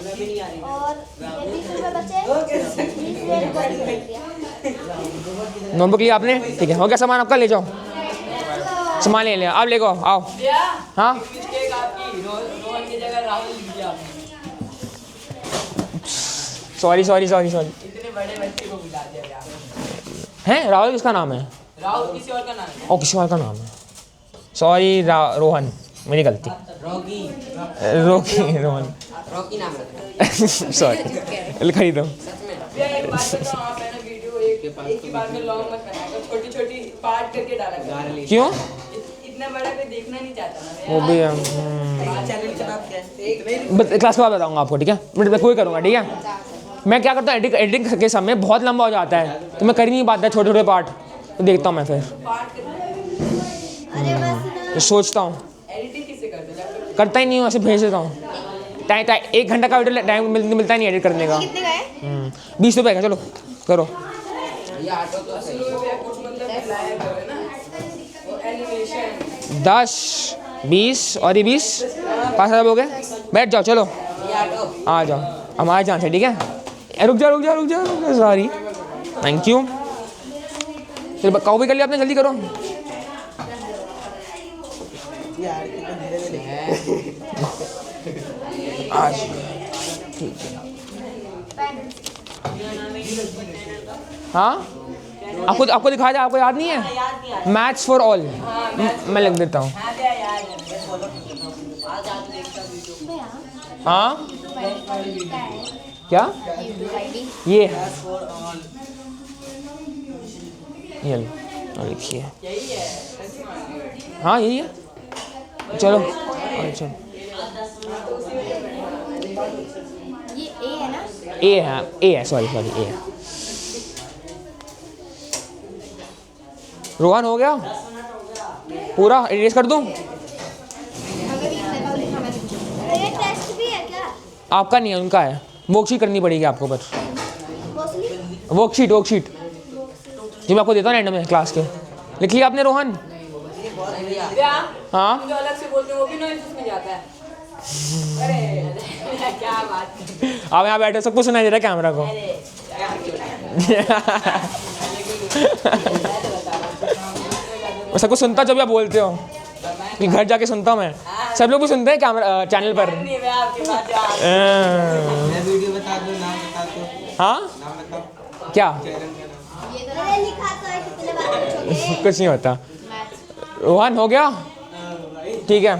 20 रुपये बचे, 20 ये नोटबुक खरीद लिया। नोटबुक लिया आपने? ठीक है, हो गया सामान आपका, ले जाओ। सामान ले लिया, आप ले जाओ, आओ। हाँ मिस्टेक आपकी, रोहन की जगह राहुल लिख दिया आपने। Sorry sorry sorry sorry. इतने बड़े बच्चे को बुला दिया यार। हैं राहुल किसका नाम है? राहुल किसी और का नाम है। ओ किसी और का नाम है। सॉरी रोहन, मेरी गलती। रॉकी। रोकी रोहन। रॉकी नाम है। सॉरी खरीदो। भैया एक बात बताओ, आप है ना वीडियो एक ही बार में लॉन्ग मत बनाया करो, छोटी छोटी पार्ट करके डाला करो। क्यों? इतना बड़ा कोई देखना नहीं चाहता ना वो भी चैनल चलाते हैं। क्लास के बाद बताऊंगा आपको, ठीक है? मैं कोई करूँगा, ठीक है? मैं क्या करता हूँ, एडिटिंग के समय बहुत लंबा हो जाता है तो मैं कर ही नहीं पाता छोटे छोटे पार्ट, तो देखता हूँ मैं फिर अरे बस तो सोचता हूँ, एडिटिंग किसे करते हो? करता ही नहीं हूँ, ऐसे भेज देता हूँ। टाइम 1 घंटा का वीडियो टाइम मिलता नहीं एडिट करने का। कितने का है? 20 रुपये का, चलो करो। ये ऑटो तो सही है, कुछ मतलब लाया करो ना, वो एनिमेशन। 10 20 और ये 20 5,000 हो गए। बैठ जाओ, चलो ये ऑटो आ जाओ, हमारे जान से, ठीक है? रुक जा सॉरी, थैंक यू। चलो कॉपी कर लिया आपने, जल्दी करो। आज ठीक है। हाँ आपको दिखाया जाए, आपको याद नहीं है? मैथ्स फॉर ऑल, मैं लिख देता हूँ। हाँ क्या? ये लो, लिखिए। हाँ यही है, चलो अच्छा। ये ए है ना? ए है, सॉरी ए है। रोहन हो गया पूरा, इरेज कर दूं? ये टेस्ट भी है क्या? आपका नहीं है, उनका है। वर्कशीट करनी पड़ेगी आपको, पर मोस्टली वर्कशीट जो मैं आपको देता हूँ एंड में क्लास के। लिख लिया आपने रोहन? हाँ जो अलग से बोलते हैं वो भी नॉइज उसमें जाता है। अरे क्या बात। आप यहाँ बैठे, सबको सुनाई दे रहा है कैमरा को। सबको सुनता जब आप बोलते हो कि घर जाके सुनता हूँ मैं, सब लोग भी सुनते हैं कैमरा चैनल पर। नहीं मैं आपकी बात वीडियो बता दो, नाम बता दो। हाँ नाम बताओ क्या? मैंने लिखा तो है, कितने बार पूछोगे? कुछ नहीं होता। रोहन हो गया, ठीक है?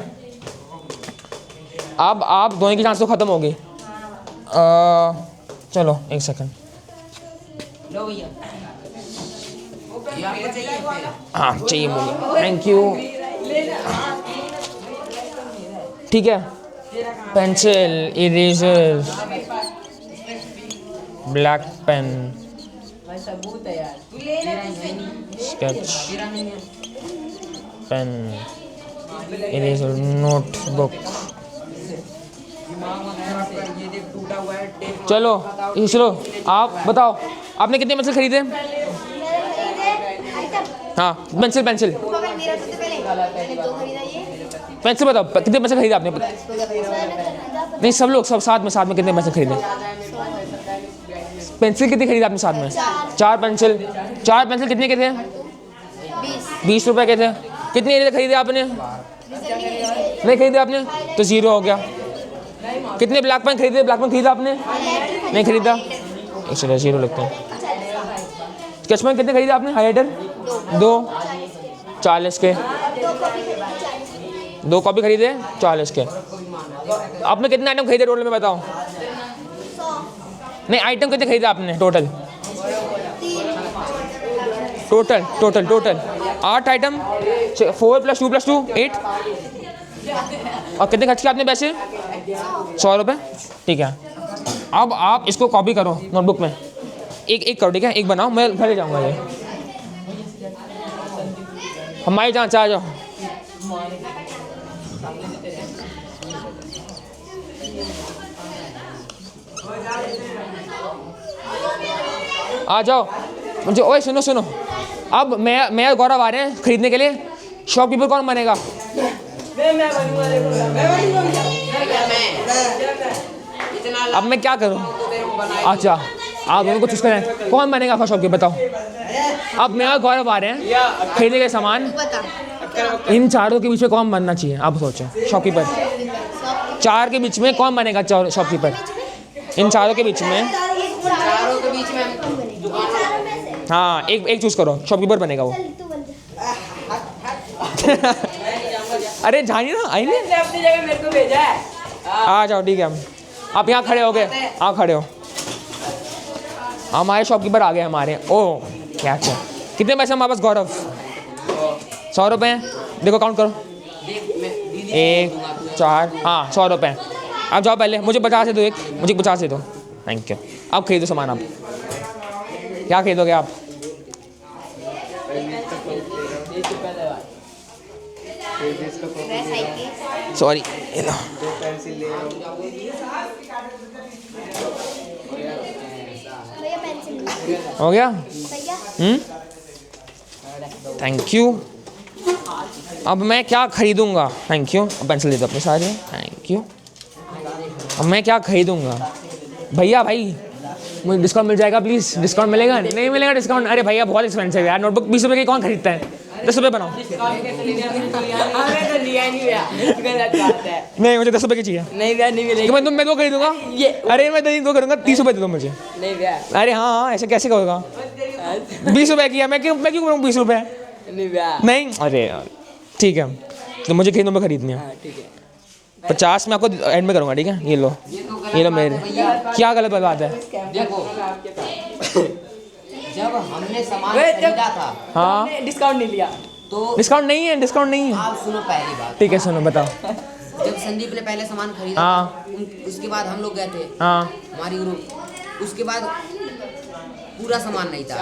अब आप दोनों की चांस तो खत्म हो गई। चलो 1 सेकंड। लो भैया। हाँ चाहिए मुझे, थैंक यू। ठीक है, पेंसिल, इरेजर, ब्लैक पेन, सबूत है यार। तू ले ना, स्केच पेन, इरेजर, नोटबुक। ये देख टूटा हुआ है टेप। चलो चलो आप बताओ, आपने कितने पेंसिल खरीदे? मैंने खरीदे आइटम। हाँ पेंसिल मेरा सबसे पहले मैंने 2 खरीदा ये। पेंसिल बताओ, कितने पेंसिल खरीदे आपने? मैंने खरीदा नहीं सब लोग, सब साथ में कितने पेंसिल खरीदे? पेंसिल कितनी खरीदी आपने साथ में? 4 पेंसिल। 4 पेंसिल कितने के थे? 20 रुपए के थे। कितने इरेजर खरीदे आपने? नहीं खरीदे आपने, तो 0 हो गया। कितने ब्लैक पेन खरीदे? ब्लैक पेन खरीदा आपने? नहीं खरीदा, चलो 0 लगता है। स्केच पेन कितने खरीदे आपने? हाइलाइटर 2, 40 के। 2 कॉपी खरीदे 40 के। आपने कितने आइटम खरीदे टोटल में बताओ? नहीं आइटम कितने खरीदे आपने टोटल? Total 8 item. 4 + 2 + 2 8। और कितने खर्च किए आपने पैसे? 100 रुपये। ठीक है, अब आप इसको कॉपी करो नोटबुक में। एक करो ठीक है, एक बनाओ, मैं घर ले जाऊँगा ये। हमारी जान आ जाओ। आ जाओ मुझे। ओए सुनो सुनो, अब मैं और गौरव आ रहे हैं खरीदने के लिए। शॉपकीपर कौन बनेगा? अब मैं क्या करूं? अच्छा आप दोनों को चूज करें, कौन बनेगा फर्स्ट शॉपकीपर बताओ। अब मैं और गौरव आ रहे हैं खरीदने के सामान, इन चारों के बीच में कौन बनना चाहिए आप सोचो। शॉपकीपर 4 के बीच में कौन बनेगा शॉपकीपर? इन चारों के बीच में हाँ एक चूज करो, शॉपकीपर बनेगा वो। अरे जानिए ना, आइए अपनी जगह मेरे को भेजा है। आ जाओ ठीक है। आप यहाँ खड़े हो गए, आप खड़े हो। हमारे शॉपकीपर आ गए हमारे। ओह क्या अच्छा। कितने पैसे हमारे पास गौरव? 100 रुपये हैं, देखो काउंट करो। 1 4 हाँ 100 रुपये। आप जाओ पहले, मुझे 50 दे दो, एक मुझे 50 दे दो। Thank you. अब खरीदो सामान। आप क्या खरीदोगे आप? सॉरी भैया पेंसिल हो गया। भैया थैंक यू। अब मैं क्या खरीदूंगा? Thank you. पेंसिल दे दो अपने सारे। Thank you. अब मैं क्या खरीदूंगा? भैया भाई मुझे डिस्काउंट मिल जाएगा प्लीज़। डिस्काउंट मिलेगा? नहीं मिलेगा डिस्काउंट। अरे भैया बहुत एक्सपेंसिव है यार, नोटबुक 20 रुपये की कौन खरीदता है? 10 रुपये बनाओ। हमने तो लिया नहीं भैया, गलत बात है। नहीं मुझे 10 रुपये की चाहिए। नहीं भैया नहीं मिलेगी। तो मैं 2 खरीदूंगा। ये अरे मैं 2 करूँगा, 30 रुपये दे दो मुझे। नहीं भैया, अरे हाँ ऐसे कैसे होगा? 20 रुपये की है, मैं क्यों करूँ 20 रुपये? नहीं भैया। नहीं अरे यार ठीक है, तो मुझे कितनों में खरीदनी है? हाँ ठीक है। 50 में आपको एंड में करूँगा ठीक है। ये लो मेरे। क्या गलत बात है? देखो जब हमने सामान वे, जब- खरीदा था हाँ हमने डिस्काउंट नहीं लिया। तो डिस्काउंट नहीं है, डिस्काउंट नहीं है। आप सुनो पहली बात। ठीक है सुनो बताओ। जब संदीप ने पहले सामान खरीदा हाँ। था, उसके बाद हम लोग गए थे हाँ हमारी ग्रुप, उसके बाद पूरा सामान नहीं था।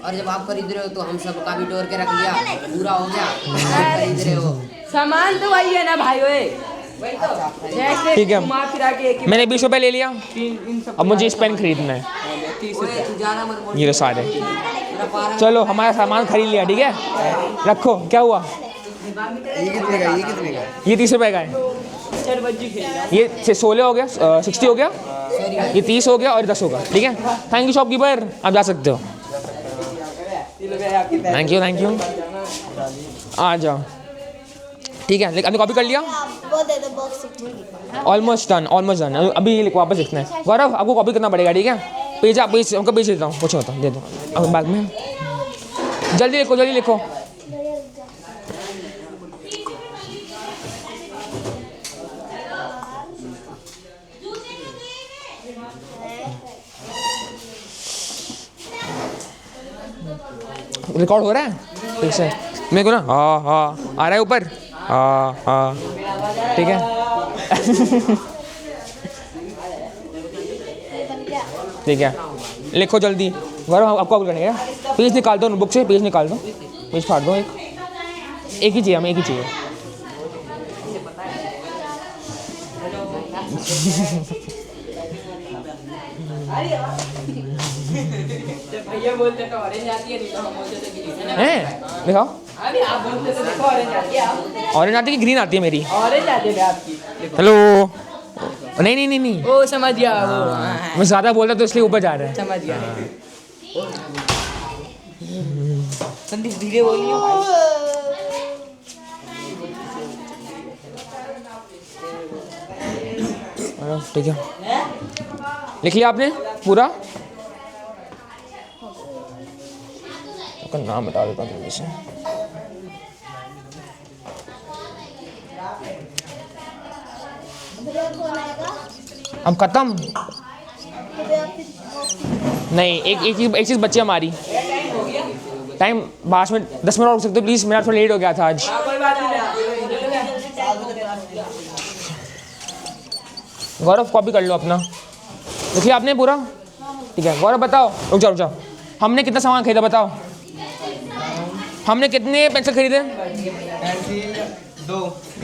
और जब आप खरीद रहे हो तो हम सब का भी डोर के रख लिया, पूरा हो गया। आप खरीद रहे हो सामान तो वही है ना भाई। वही तो जैसे ठीक है। घुमा फिरा के एक ही मैंने 20 रुपये ले लिया। इन सब अब मुझे इस पेन खरीदना है। ओए, तू ज्यादा मत बोल। ये लो सारे। मेरा पारा चलो हमारा सामान खरीद लिया ठीक है। रखो। क्या हुआ? ये 30 रुपये का है। चरबज्जी खेलना। ये 16 हो गया, 60 हो गया, ये 30 हो गया और 10 होगा ठीक है। थैंक यू शॉपकीपर, आप जा सकते हो। Thank you. आ जाओ ठीक है। लेकिन अभी कॉपी कर लिया। वो दे दो बॉक्स। Almost done. अभी ये वापस लिखना है। गौरव आपको कॉपी करना पड़ेगा ठीक है। पेज आपको पेज देता हूँ, कुछ होता दे दो अब बैग में। जल्दी लिखो जल्दी लिखो। रिकॉर्ड हो रहा है ठीक से? मेरे को ना हाँ आ रहा है ऊपर। हाँ ठीक है। ठीक है लिखो जल्दी। गौरव आपको कॉपी करनी है? पेज निकाल दो, नोटबुक से पेज निकाल दो, पेज फाड़ दो। एक ही चाहिए हमें, एक ही चाहिए। भैया बोलते तो ऑरेंज आती है, नहीं तो हम बोलते थे ग्रीन। हैं दिखाओ। अभी आप बोलते तो देखो ऑरेंज आती है। आप ऑरेंज आती है कि ग्रीन आती है मेरी? ऑरेंज आती है आपकी। हेलो। नहीं ओ समझ गया वो। हाँ, मैं ज़्यादा बोलता तो इसलिए ऊपर जा रहा है। समझ गया। संदीप धीरे बोलिए ठीक है लिख लिया आपने पूरा? तो नाम बता देता हूँ जल्दी से। भैया कौन आएगा? अब खत्म? भैया फिर नहीं एक चीज़ बच्ची हमारी। टाइम 5 मिनट 10 मिनट और रुक सकते हो प्लीज़? मेरा थोड़ा लेट हो गया था आज। कोई बात नहीं। गौरव कॉपी कर लो अपना। लिख लिया आपने पूरा? ठीक है गौरव बताओ, रुक जाओ, हमने कितना सामान खरीदा बताओ, हमने कितने पेंसिल खरीदे?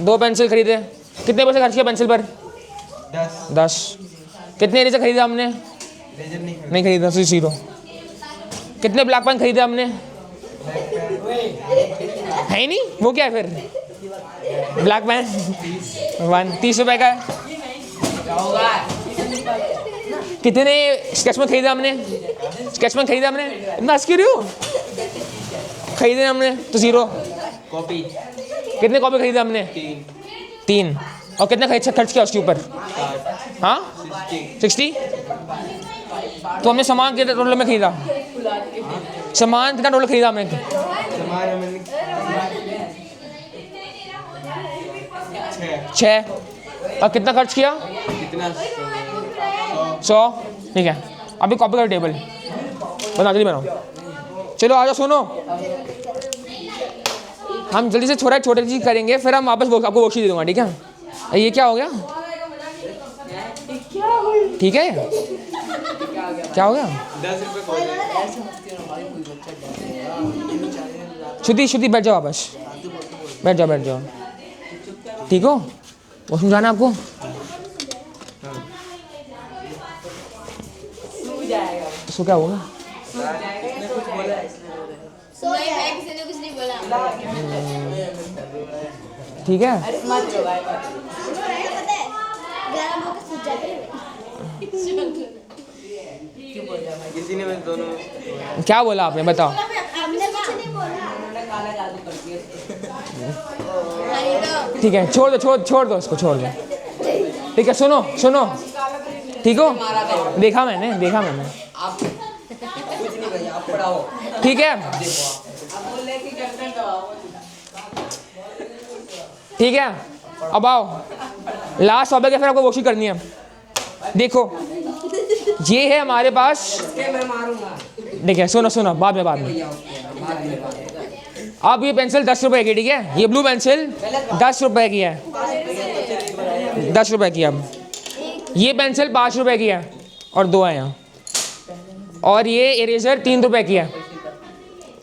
दो पेंसिल खरीदे। कितने पैसे खर्च किया पेंसिल पर? 10। कितने इरेजर खरीदा हमने? नहीं खरीदा, 0। कितने ब्लैक पेन खरीदे हमने? है ही नहीं, वो क्या है फिर? ब्लैक पेन 30 रुपए का है। कितने स्केच पेन खरीदा हमने? स्केच पेन खरीदा हमने, इतना हंस क्यों रही हो? खरीदे हमने तो 0। कॉपी कितने कॉपी खरीदे हमने? 3। और कितना खर्च किया उसके ऊपर? हाँ 60। तो हमने सामान कितना टोटल में खरीदा? सामान कितना टोटल खरीदा हमने? 6। और कितना खर्च किया? 100। ठीक है, अभी कॉपी का टेबल बना, जल्दी बनाओ। चलो आ जाओ, सुनो, हम जल्दी से छोटा छोटी चीज करेंगे, फिर हम वापस आपको वर्कशीट दे दूंगा, ठीक है? ये क्या हो गया? ठीक है, क्या हो गया? 10 रुपए श्रुति बैठ जाओ, वापस बैठ जाओ। ठीक हो? वॉशरूम जाना आपको? इसको क्या होगा? सो गया है, किसी ने कुछ नहीं बोला। ठीक है, पता है गरम होकर सूख जाते हैं। किसी ने बस दोनों क्या बोला आपने बताओ? हमने कुछ नहीं बोला। ठीक है, छोड़ दो उसको, छोड़ दो। ठीक है, सुनो, ठीक हो? देखा मैंने। आप कुछ नहीं भैया, आप पढ़ाओ। ठीक है, ठीक है, अब आओ, लास्ट टॉपिक है, फिर आपको वर्कशीट करनी है। देखो, ये है हमारे पास, मैं मारूंगा देखिए, सुनो, बाद में अब ये पेंसिल 10 रुपए की, ठीक है? ये ब्लू पेंसिल 10 रुपए की है, 10 रुपए की। अब ये पेंसिल 5 रुपए की है और 2 है यहाँ, और ये इरेजर 3 रुपए की है।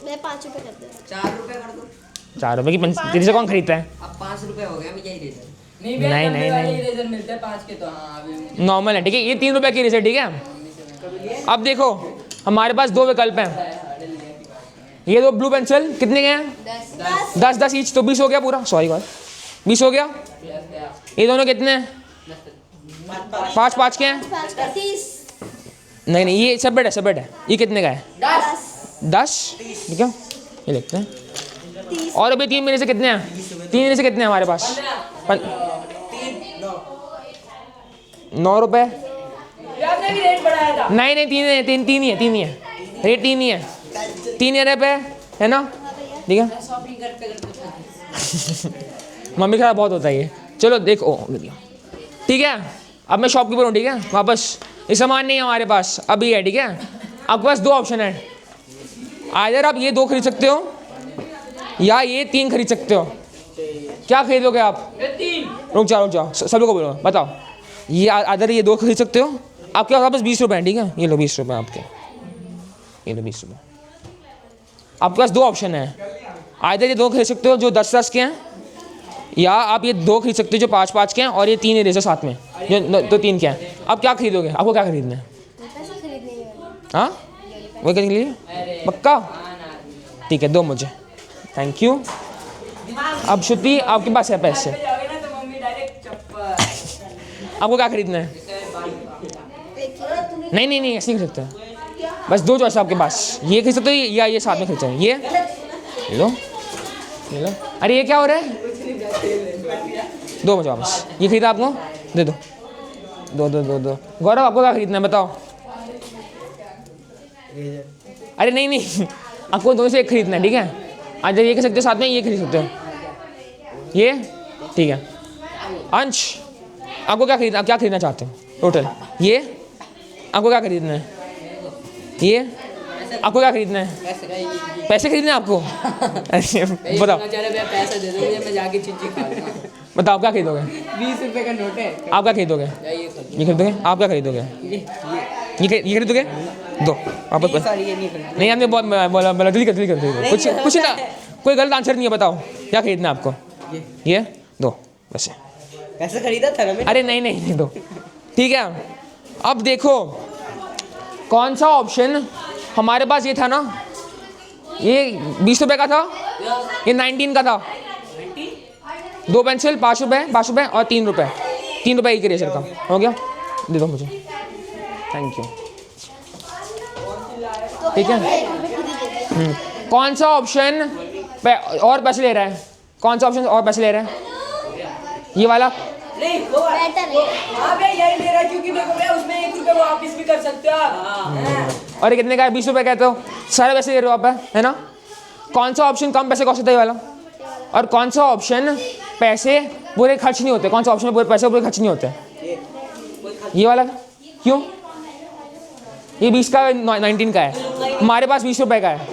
मैं 5 रुपए कर दूँ। 4 रुपए कर दो। 4 रुपए की पेंसिल इरेजर कौन खरीदता है? अब 5 रुपए हो गया, मैं यही दे दूँ। नहीं नहीं। इरेजर मिलते हैं 5 के, तो हाँ अभी नॉर्मल है, ठीक है? ये 3 रुपए की इरेजर, ठीक है? अब देखो, हमारे पास 2 विकल्प हैं। ये 2 ब्लू पेंसिल कितने के हैं? 10 ईच, तो 20 हो गया पूरा। सॉरी गॉड, 20 हो गया। ये दोनों कितने हैं? 5 के हैं। 5 का 30। नहीं, ये सेपरेट है। ये कितने का है? 10, ठीक है? ये लिखते हैं। और अभी 3 महीने से कितने हैं? 3 महीने से कितने हैं हमारे पास? 9 रुपए। आपने भी रेट बढ़ाया था। नहीं, तीन ही है, रेट 3 ही है, 3 रुपए है ना? ठीक है। मम्मी खराब बहुत होता है ये। चलो देखो, ठीक है? अब मैं शॉपकीपर हूँ, ठीक है? वापस ये सामान नहीं है हमारे पास, अभी है, ठीक है? आपके पास 2 ऑप्शन है, आइदर आप ये 2 खरीद सकते हो या ये 3 खरीद सकते हो। क्या खरीदोगे आप? 3। रुक जाओ, सभी को बोलो, बताओ। ये आइदर ये 2 खरीद सकते हो, आपके पास 20 रुपए हैं, ठीक है? ये लो 20 रुपए आपके, ये लो 20 रुपए। आपके पास 2 ऑप्शन है, आइदर ये 2 खरीद सकते हो जो 10 के हैं, या आप ये 2 खरीद सकते हो जो 5 के हैं, और ये 3 इरेजर साथ में जो तो 3 के हैं। अब क्या खरीदोगे? आपको क्या खरीदना है? पैसा खरीदने ही वाला। हाँ, वही खरीद लीजिए, पक्का? ठीक है, दो मुझे, थैंक यू। अब श्रुति, आपके पास है पैसे, जाओगे ना तो मम्मी डायरेक्ट चप्पल। आपको क्या खरीदना है? नहीं, ऐसे नहीं खरीद सकते, बस 2 चॉइस आपके पास, ये खरीद सकते हो या ये साथ में खरीदते हैं। ये लो। अरे ये क्या हो रहा है? दो मुझे वापस। ये खरीदा आपको, दे दो। गौरव, आपको क्या खरीदना है बताओ? अरे नहीं, आपको दोनों से एक खरीदना है, ठीक है? आज ये खरीद सकते हो साथ में, ये खरीद सकते हो, ये ठीक है। अंश, आपको क्या खरीदना चाहते हो टोटल? ये आपको क्या खरीदना है? ये आपको क्या खरीदना है? पैसे खरीदने हैं आपको? बताओ, पैसे दे दो मुझे, मैं जाके चिंची खा लूंगा। बताओ क्या खरीदोगे? 20 रुपए का नोट है। आप क्या खरीदोगे? ये खरीदोगे? आप क्या खरीदोगे? ये खरीदोगे? दो वापस बस। सॉरी ये नहीं खरीद। नहीं आपने बहुत बोला बोला जल्दी कर कुछ ना, कोई गलत आंसर नहीं है, बताओ क्या खरीदना है आपको? ये दो बस। ऐसे खरीदा था ना मैंने। अरे नहीं नहीं नहीं दो, ठीक है। अब देखो कौन सा ऑप्शन हमारे पास ये था ना, ये 20 रुपये का था, ये 19 का था। 2 पेंसिल 5 रुपये और 3 रुपये, 3 रुपये एक इरेजर का हो गया। दे दो मुझे, थैंक यू। ठीक है, कौन सा ऑप्शन और पैसे ले रहा है? कौन सा ऑप्शन और पैसे ले रहा है? ये वाला नहीं वो बेटर है। हाँ भैया यही ले रहा है क्योंकि मेरे को भैया उसमें 1 रुपये वापस भी कर सकते हो आप। और ये कितने का है? 20 रुपये कहते हो, सारे पैसे ले रहे हो आप, है ना? कौन सा ऑप्शन कम पैसे कॉस्ट होता है? ये वाला। और कौन सा ऑप्शन पैसे पूरे खर्च नहीं होते? कौन सा ऑप्शन पूरे पैसे पूरे खर्च नहीं होते? ये वाला। क्यों? ये 20 का 19 का है, हमारे पास 20 रुपये का है।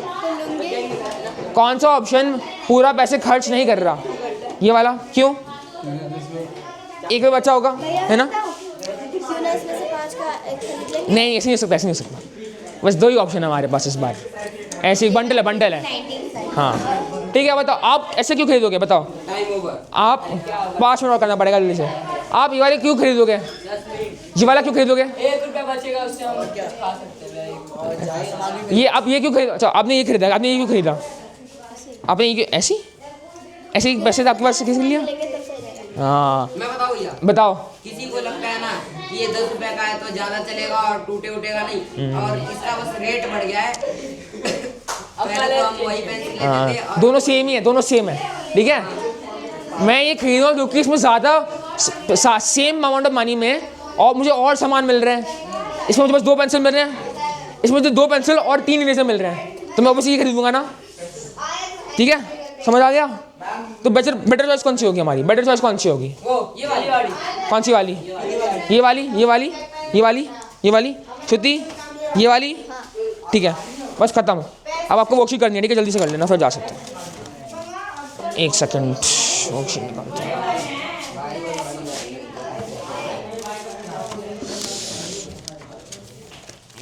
कौन सा ऑप्शन पूरा पैसे खर्च नहीं कर रहा? ये वाला। क्यों? एक में बचा होगा, है ना? क्यों ना इसमें से 5 का एक खरीद लेंगे। नहीं ऐसे नहीं हो सकता, ऐसे नहीं हो सकता। बस 2 ही ऑप्शन है हमारे पास इस बार, ऐसे बंडल है, बंडल है। 19 का। हाँ ठीक है, बताओ आप ऐसे क्यों खरीदोगे? बताओ टाइम ओवर। आप 5 मिनट और करना पड़ेगा जल्दी से। आप ये वाले क्यों खरीदोगे? ये वाला क्यों खरीदोगे? 1 रुपया बचेगा उससे हम क्या खा सकते हैं। ये आप ये क्यों खरीदा? अच्छा आपने ये खरीदा, आपने ये क्यों खरीदा? आपने ये क्यों ऐसी ऐसे पैसे आपके पास किस लिया? लेंगे तो सही रहेगा। हाँ मैं बताऊँ भैया, बताओ। किसी को लगता है ना कि ये 10 रुपए का है तो ज्यादा चलेगा और टूटे उठेगा नहीं, और इसका बस रेट बढ़ गया है। पहले तो हम वही पेंसिल लेते थे हाँ और दोनों सेम ही है, दोनों सेम है, ठीक है। मैं ये खरीद रहा हूँ क्योंकि इसमें ज़्यादा सेम अमाउंट ऑफ मनी में और मुझे और सामान मिल रहे हैं। इसमें मुझे बस 2 पेंसिल मिल रहे हैं, इसमें मुझे 2 पेंसिल और 3 इरेजर मिल रहे हैं, तो मैं वापस ये खरीदूंगा ना, ठीक है? समझ आ गया? तो बेटर चॉइस कौन सी होगी हमारी? बेटर चॉइस कौन सी होगी? वो ये वाली कौन सी वाली? ये वाली, ये वाली, ये वाली, ये वाली श्रुति, ये वाली, ठीक है बस खत्म। अब आपको वर्कशीट करनी है, ठीक है? जल्दी से कर लेना फिर जा सकते हैं। 1 सेकंड वर्कशीट निकालते हैं।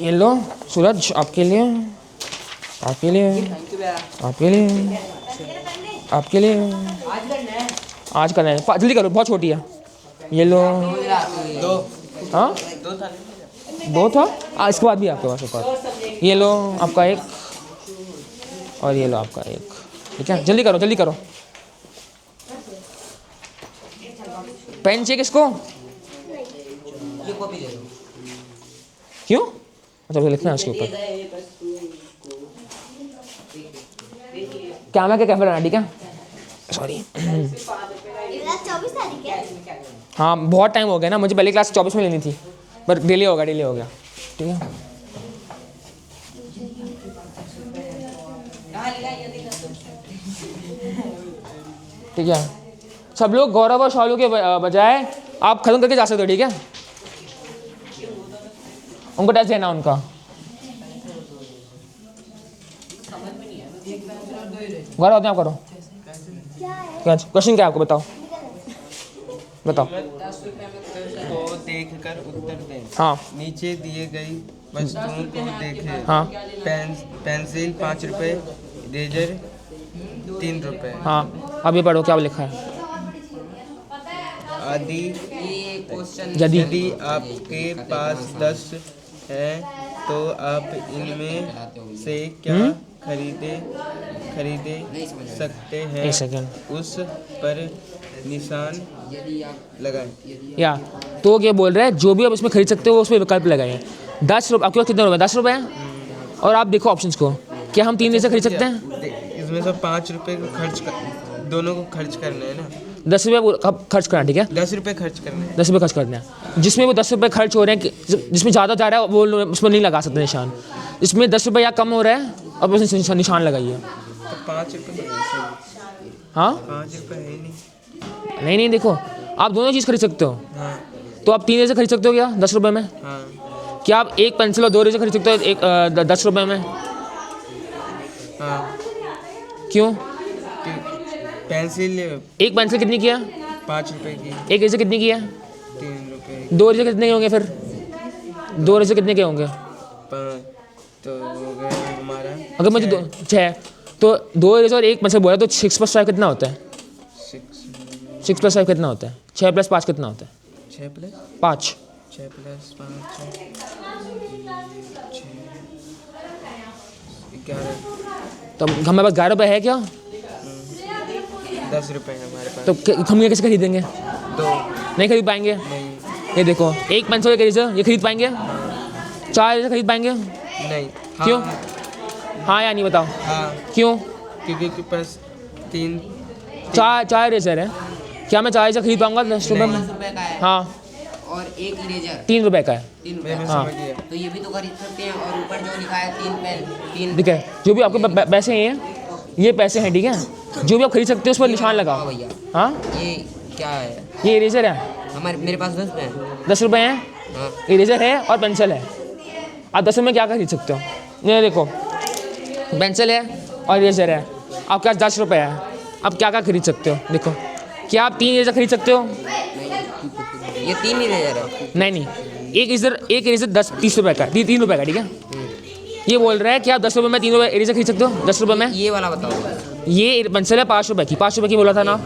ये लो सूरज, आपके लिए, आपके लिए, आपके लिए, आपके लिए आज करना है। जल्दी करो, बहुत छोटी है। ये लो। हाँ 2 था। इसके बाद भी आपके पास ऊपर। ये लो आपका 1 और ये लो आपका 1, ठीक है? जल्दी करो, जल्दी करो। पेन चाहिए किसको? क्यों? अच्छा लिखना है उसके ऊपर। कैमरा का कैमरा है, ठीक है? सॉरी। 24 तारीख है। हाँ बहुत टाइम हो गया ना, मुझे पहले क्लास 24 में लेनी थी, पर डिले हो गया, ठीक है? ठीक है, सब लोग गौरव और शालू के बजाय आप खत्म करके जा सकते हो, ठीक है? उनको टेस्ट देना उनका। गौरव अपने आप करो। क्या क्वेश्चन क्या है आपको? बताओ बताओ। को देखकर उत्तर दें। हाँ नीचे दिए गई वस्तुओं को देखें। हाँ पेंसिल 5 रुपए, इरेजर 3 रुपए। हाँ अब ये पढ़ो क्या लिखा है। आदि ये क्वेश्चन यदि आपके पास 10 है तो आप इनमें से क्या खरीदे सकते हैं? 1 सेकंड। उस पर निशान लगाएं। या तो क्या बोल रहा है, जो भी आप इसमें खरीद सकते हो उसमें विकल्प लगाइए। 10 रुपये, आपके पास कितने रुपए? 10 रुपये हैं। और आप देखो ऑप्शंस को, क्या हम 3 से खरीद सकते हैं? इसमें से 5 रुपए को दोनों को खर्च करने हैं ना। 10 रुपये खर्च करना, ठीक है? 10 रुपए खर्च करने हैं। 10 रुपये खर्च करना है। जिसमें वो 10 रुपये खर्च हो रहे हैं, जिसमें ज़्यादा जा रहा है वो उसमें नहीं लगा सकते निशान। इसमें 10 रुपये या कम हो रहा है और उसमें निशान लगाइए। तो 5 रुपए हाँ 5 रुपए है ही नहीं। नहीं देखो, आप दोनों चीज़ खरीद सकते हो। हाँ तो आप 3 से खरीद सकते हो क्या 10 रुपये में? हाँ क्या आप 1 पेंसिल और 2 इरेजर खरीद सकते हो 10 रुपये में? हाँ। क्यों? पेंसिल 1 पेंसिल कितनी की है? 5 रुपए की। 1 इरेजर कितनी की है? 3 रुपए। 2 इरेजर कितने के होंगे फिर? 2 इरेजर कितने के होंगे? 5 तो हो गए हमारा अगर मुझे 6 तो 2 इरेजर और 1 पेंसिल बोला तो 6 + 5 कितना होता है? 6 + 5 कितना होता है? 6 + 5 कितना होता है? 6 प्लस 5। 6 प्लस 5 11 तो हमारे पास 11 रुपये है क्या? 10 रुपए है हमारे पास। तो हम ये कैसे खरीदेंगे? 2 नहीं खरीद पाएंगे। नहीं ये देखो 1 पेंसिल 1 इरेजर ये खरीद पाएंगे? 4 इरेजर खरीद पाएंगे? नहीं। क्यों? हाँ या नहीं बताओ। हाँ क्यों? क्योंकि के पास 3 4 इरेजर है। क्या मैं 4 इरेजर खरीद पाऊंगा 10 रुपये में? 10 रुपए का है हाँ और 1 इरेजर 3 रुपये का है। 3 रुपए मैं का। हाँ। समझ गया। तो ये भी तो खरीद सकते हैं और ऊपर जो लिखा है 3 पेन 3 ठीक है जो भी आपके पैसे हैं ये पैसे हैं ठीक है जो भी आप खरीद सकते हो उस पर निशान लगाओ। भैया हाँ ये क्या है? ये इरेजर है हमारे मेरे पास 10 पेन है। 10 रुपये हैं। हाँ इरेजर है और पेंसिल है। आप 10 रुपये में क्या खरीद सकते हो? ये देखो पेंसिल है और इरेजर है आपके पास 10 रुपये है। आप क्या क्या खरीद सकते हो? देखो क्या आप 3 इरेजर खरीद सकते हो? ये 3 इरेजर है। नहीं एक इरेजर 30 रुपये का 3 रुपये का ठीक है। ये बोल रहा है कि आप 10 रुपये में 3 रुपये इरेजर खरीद सकते हो 10 रुपये में। ये वाला बताओ। ये पेंसिल है 5 रुपये की 5 रुपये की बोला था ना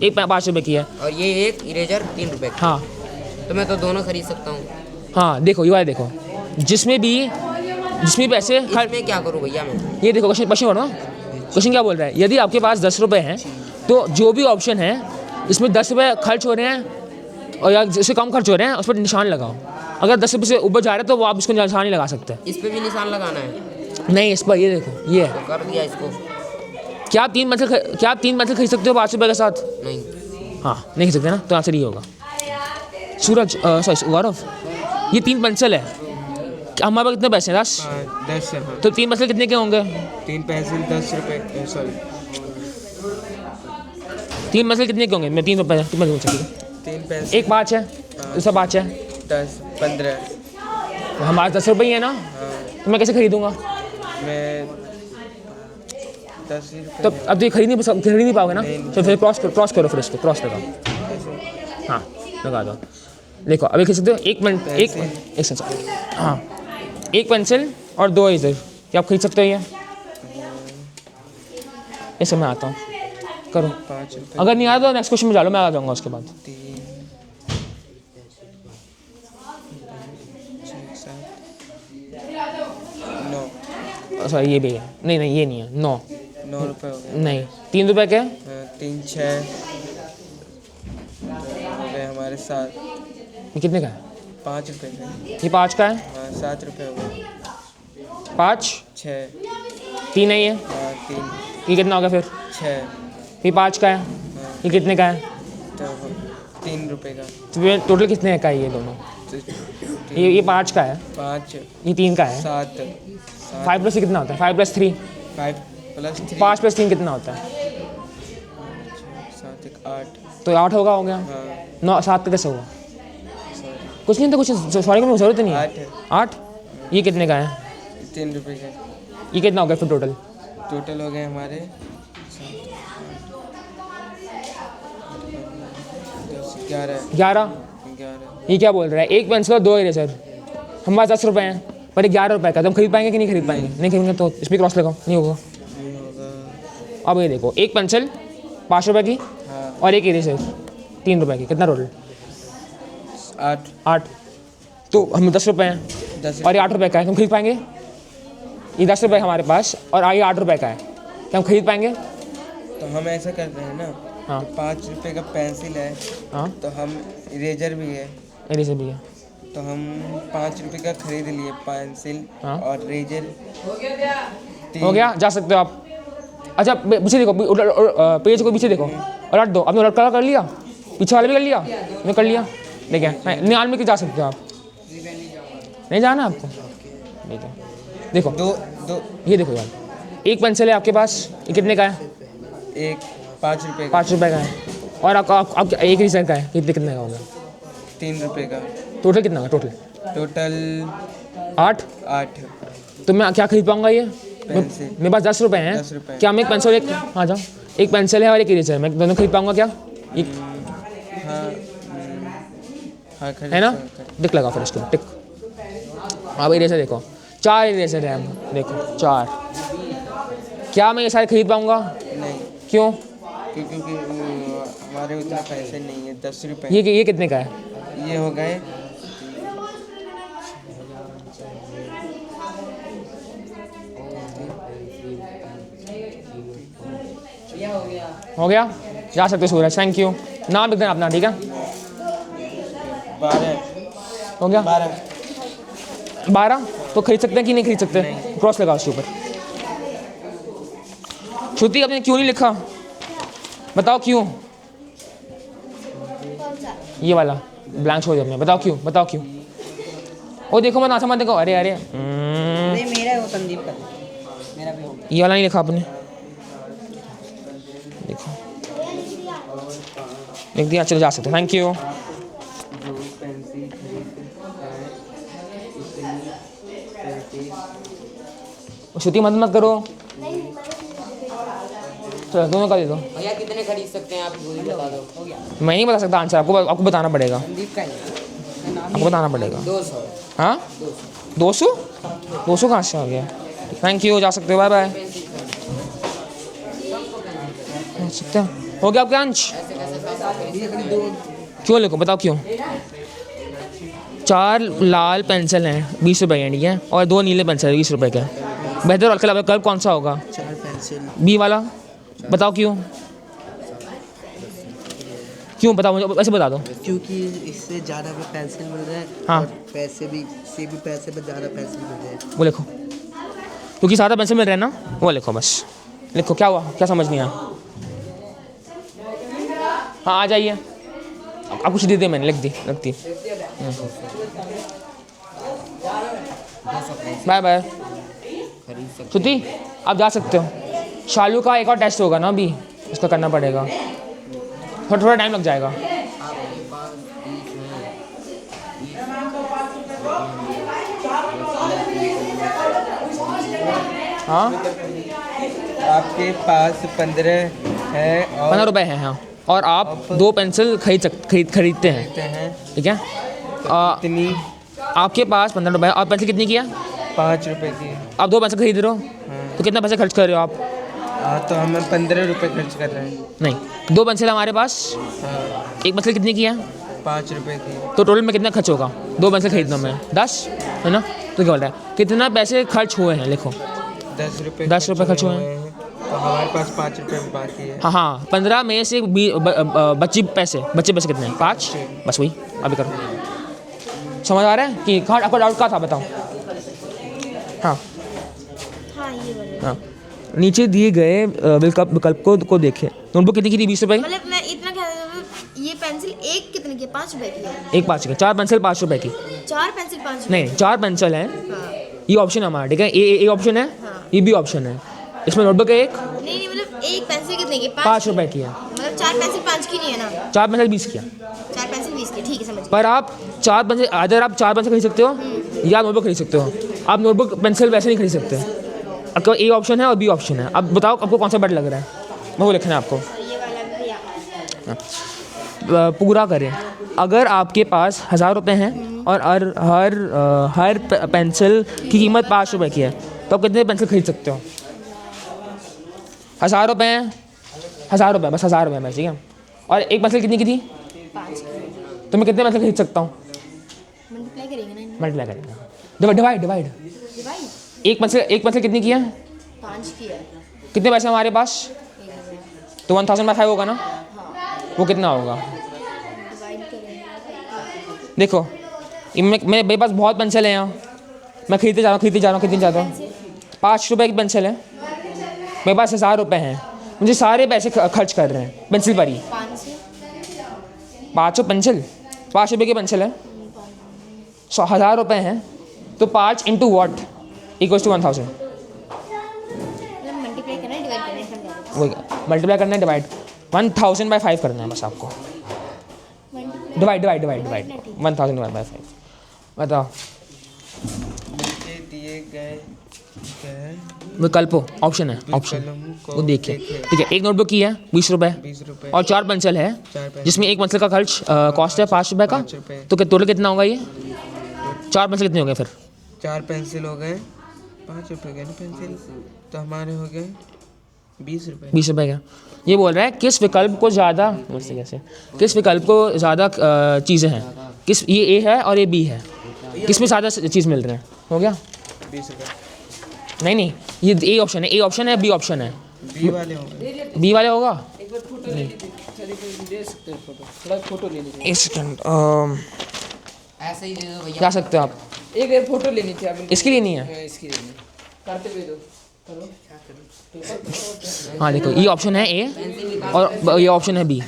एक 5 रुपये की है। और ये एक इरेजर 3 रुपए का। हाँ तो मैं तो दोनों खरीद सकता हूँ। हाँ देखो ये वाला देखो जिसमें भी पैसे इसमें क्या करूँ भैया मैं? ये देखो क्वेश्चन पढ़ो क्वेश्चन क्या बोल रहा है यदि आपके पास 10 रुपये हैं तो जो भी ऑप्शन है इसमें 10 रुपये खर्च हो रहे हैं और या जिससे कम खर्च हो रहे हैं उस पर निशान लगाओ। अगर 10 रुपये से ऊपर जा रहे हैं तो वो आप इसको निशान नहीं लगा सकते। इस पे भी निशान लगाना है? नहीं इस पर ये देखो ये है। तो कर दिया इसको। क्या आप 3 पेंसिल खरीद सकते हो 5 रुपये के साथ? नहीं। हाँ नहीं खरीद सकते ना तो आंसर ये होगा। सूरज सॉरी गौरव ये 3 पेंसिल है हमारे पास कितने पैसे हैं? 10। 10 है। हाँ। तो 3 पेंसिल कितने के होंगे? 3 पेंसिल 10 रुपए सॉरी 3 पेंसिल कितने के होंगे? मैं 3 रुपये कितने बोल सकती 3 पेंसिल एक 5 है दूसरा 5 है 10 15 तो हमारे 10 रुपये ही है ना हाँ तो मैं कैसे खरीदूंगा? मैं 10 ही रुपए तो अब तो ये खरीद नहीं पाओगे ना तो फिर क्रॉस करो फिर इसको क्रॉस लगाओ। हाँ लगा दो। देखो अभी खरीद सकते हो एक सेकंड हाँ 1 पेंसिल और 2 इरेजर क्या आप खरीद सकते हो? ये ऐसे मैं आता हूँ करो 5 रुपए अगर नहीं आया तो नेक्स्ट क्वेश्चन में डालो मैं आ जाऊँगा उसके बाद। 3 6 7 9 सॉरी ये भी है नहीं ये नहीं है 9 9 रुपए हो गए। नहीं 3 रुपये के 3 6 हो गए हमारे 7 ये कितने का है? 5 रुपए का। ये 5 का है। हाँ 7 रुपए हो गए। 5 6 3 नहीं है हाँ 3 ये कितना होगा फिर? 6 ये 5 का है ये कितने का है? तो 3 रुपए का। तो ये टोटल कितने का है ये दोनों? ये 5 का है 5 ये 3 का है। 7 5 + 3 कितना होता है? 5 + 3 5 प्लस 3 5 + 3 कितना होता है? 7 8 तो 8 होगा हो गया। हाँ 9 7 का कैसे हुआ? सॉरी कुछ नहीं तो कुछ सॉरी की जरूरत नहीं है। 8 8 ये कितने का है? 3 रुपए का। ये कितना हो गया फिर टोटल? टोटल हो गए हमारे 11 11। ये क्या बोल रहा है 1 पेंसिल और 2 इरेजर हमारे पास 10 रुपये हैं पर 11 रुपये का तो हम खरीद पाएंगे कि नहीं खरीद पाएंगे? नहीं खरीदेंगे तो इसमें क्रॉस लगाओ नहीं होगा। नहीं होगा। अब ये देखो 1 पेंसिल 5 रुपये की हाँ और 1 इरेजर 3 रुपये की कितना टोटल? 8 तो हमें 10 रुपये हैं 10 और ये 8 रुपये का है हम खरीद पाएंगे? ये 10 रुपये हमारे पास और ये 8 रुपये का है क्या हम खरीद पाएंगे? तो हम ऐसा करते हैं ना हाँ। तो 5 रुपए का पेंसिल है हाँ तो हम इरेजर भी है इरेजर भी है। तो हम 5 रुपए का खरीद लिए पेंसिल हाँ। और इरेजर हो गया जा सकते हो आप। अच्छा पीछे देखो पेज को पीछे देखो उलट दो। आपने उलट कर लिया पीछे वाले भी कर लिया मैं कर लिया देखिए निहाल में जा सकते हो आप नहीं जाना आपको ठीक है। देखो दो ये देखो यार 1 पेंसिल है आपके पास ये कितने का है? एक 5 रुपए का 5 रुपये का है और आप 1 इरेजर का है कितने का होगा? 3 रुपए का। टोटल कितना होगा? टोटल 8। 8 तो मैं क्या खरीद पाऊंगा ये? पेंसिल मेरे पास 10 रुपये हैं 10 रुपए। क्या मैं 1 पेंसिल हाँ जाओ 1 पेंसिल है और 1 इरेजर मैं दोनों खरीद पाऊंगा क्या? एक हाँ हाँ खरीद है ना सकते हैं। टिक लगा फिर इसको टिक अब इरेजर देखो, 4 इरेजर है, अब देखो 4। क्या मैं ये सारे खरीद पाऊंगा? नहीं, क्यों? क्योंकि हमारे उतने पैसे नहीं है। 10 रुपए ये कितने का है? ये हो गए। हो गया? जा सकते हो सूरज, थैंक यू। नाम लिख देना अपना, ठीक है? 12 हो गया? 12 तो खरीद सकते हैं कि नहीं खरीद सकते? क्रॉस लगाओ उसके ऊपर। श्रुति आपने क्यों नहीं लिखा? बताओ क्यों? ये वाला ब्लैंक छोड़ दिया आपने, बताओ क्यों? बताओ क्यों? ओ देखो मत, आसा मत देखो। अरे नहीं मेरा है वो संदीप का, मेरा भी हो गया। ये वाला नहीं लिखा आपने, देखो लिख दिया। चलो जा सकते, थैंक यू। जो पेंसिल खरीद है इतनी पैसे। श्रुति मत करो, चलो दोनों का दे दो। भैया कितने खरीद सकते हैं आप, वो ही बता दो। हो गया। मैं नहीं बता सकता आंसर, आपको बताना पड़ेगा, संदीप का ही आपको बताना पड़ेगा। 200। हाँ 200 कहाँ से आ गया? थैंक यू, जा सकते हो, बाय बाय। सकते हो, हो गया आपका अंश? क्यों लिखो, बताओ क्यों? 4 लाल पेंसिल हैं 20 रुपए के, ठीक है, और 2 नीले पेंसिल 20 रुपए के। बेहतर और कलर कौन सा होगा? 4 पेंसिल। बी वाला। बताओ क्यों? क्यों बताओ मुझे, ऐसे बता दो। क्योंकि इससे ज़्यादा में पेंसिल मिल रहा है। हाँ। और पैसे भी पैसे में ज़्यादा पेंसिल मिल रहे हैं। वो लिखो, क्योंकि ज़्यादा पेंसिल मिल रहे हैं ना, वो लिखो बस। लिखो, क्या हुआ? क्या समझ नहीं आया? हाँ आ जाइए, आप कुछ दे दिए मैंने, लिख दी। Bye bye. श्रुति आप जा सकते हो। शालू का एक और टेस्ट होगा ना अभी, उसका करना पड़ेगा, थोड़ा टाइम लग जाएगा। हाँ आपके पास 15 है और 15 रुपये हैं, हाँ, और आप 2 पेंसिल खरीदते हैं, ठीक है? इतनी आपके पास 15 रुपये, और पेंसिल कितनी की है? 5 रुपए की। आप 2 पेंसिल खरीद रहे हो, तो कितना पैसे खर्च कर रहे हो आप? तो हमें 15 रुपए खर्च कर रहे हैं। नहीं, 2 पेंसिल हमारे पास, एक पेंसिल कितनी की है? 5 रुपए की। तो टोटल में कितना खर्च होगा? 2 पेंसिल खरीदना में 10 है ना? तो क्या बोल रहा है, कितना पैसे खर्च हुए हैं? लिखो 10 रुपए। 10 रुपये खर्च हुए हैं। तो हमारे पास 5 रुपए बाकी है। हाँ 15 में से बच्चे पैसे कितने हैं? 5, बस वही अभी करो। समझ आ रहा है कि कहाँ आपका डाउट कहाँ था, बताओ। हाँ हाँ ये वाले। हाँ, नीचे दिए गए विकल्प को देखें। नोटबुक कितनी की थी? 20 रुपये की। मतलब मैं इतना कह रहा हूँ, ये पेंसिल एक कितने की? 5 रुपए की है। एक 5 की, 4 पेंसिल 5 रुपये की। 4 पेंसिल 5 नहीं 4 पेंसिल हैं, हाँ। ये ऑप्शन हमारा, ठीक है? ए ऑप्शन है, हाँ। ये भी ऑप्शन है। इसमें नोटबुक है एक, नहीं मतलब एक पेंसिल कितने की? 5 रुपये की है। मतलब 4 पेंसिल 5 की नहीं है ना? 4 पेंसिल 20 की है। 4 पेंसिल 20 की, ठीक है, समझ गई। पर आप 4 पेंसिल, अदर आप 4 पेंसिल खरीद सकते हो या नोटबुक खरीद सकते हो। आप नोटबुक पेंसिल वैसे नहीं खरीद सकते। आपका ए ऑप्शन है और बी ऑप्शन है। अब बताओ आपको कौन सा बेटर लग रहा है, वो लिखना है आपको। ये वाला भी भैया। पूरा करें। अगर आपके पास 1000 रुपये हैं और हर पेंसिल की कीमत 5 रुपये की है, तो आप कितने पेंसिल खरीद सकते हो? 1000 रुपये हैं, 1000 रुपये, बस 1000 रुपये में, ठीक है? और एक पेंसिल कितनी की थी? 5 की। तो मैं कितने पेंसिल खरीद सकता हूँ? मल्टीप्लाई करेंगे ना? मल्टीप्लाई करेंगे, डिवाइड। डिवाइड। एक पेंसिल कितनी की है? 5 की है। कितने पैसे हमारे पास? 1000। तो 1000/5 होगा ना? वो कितना होगा? डिवाइड करेंगे। देखो मेरे पास बहुत पेंसिल हैं यहाँ, मैं खरीदते जा रहा हूँ। 5 रुपये की पेंसिल है, मेरे पास 1000 रुपये हैं, मुझे सारे पैसे खर्च कर रहे हैं पेंसिल पर ही। 500 पेंसिल, 5 रुपये की पेंसिल है, 1000 रुपये हैं, तो 5 × what = 1000। मल्टीप्लाई करना है, डिवाइड करना है, समझा रहे हो? वही मल्टीप्लाई करना है, डिवाइड 1000/5 करना है बस आपको। डिवाइड 1000/5। बताओ नीचे दिए गए विकल्प ऑप्शन है, ऑप्शन वो देखिए, ठीक है? एक नोटबुक की है 20 रुपये 20 रुपए और 4 पेंसिल है, जिसमें एक पेंसिल का खर्च कॉस्ट है 5 रुपये का, 5 रुपए। तो टोटल कितना होगा ये? 4 पेंसिल कितने होंगे फिर? 4 पेंसिल हो गए 5 रुपए के ना पेंसिल, तो हमारे हो गए 20 रुपए। 20 रुपए का। ये बोल रहा है किस विकल्प को ज़्यादा, मुझसे कैसे, किस विकल्प को ज़्यादा चीज़ें हैं, किस, ये ए है और ये बी है, किस में ज़्यादा चीज़ मिल रहे हैं, हो गया? 20 रुपए। नहीं नहीं, ये ए ऑप्शन है, ए ऑप्शन है, बी ऑप्शन है, बी वाले हो गए। बी वाले होगा। एक बार फोटो ले लीजिए, चलिए ले सकते हैं फोटो, थोड़ा फोटो ले लीजिए। एक सेकंड, ऐसे ही दे दो भैया। क्या सकते हो आप? एक बार फोटो लेनी थी आप। इसके लिए नहीं है? इसकी लेनी करते हुए दो करो। हाँ देखो, ये ऑप्शन है ए और ये ऑप्शन है बी।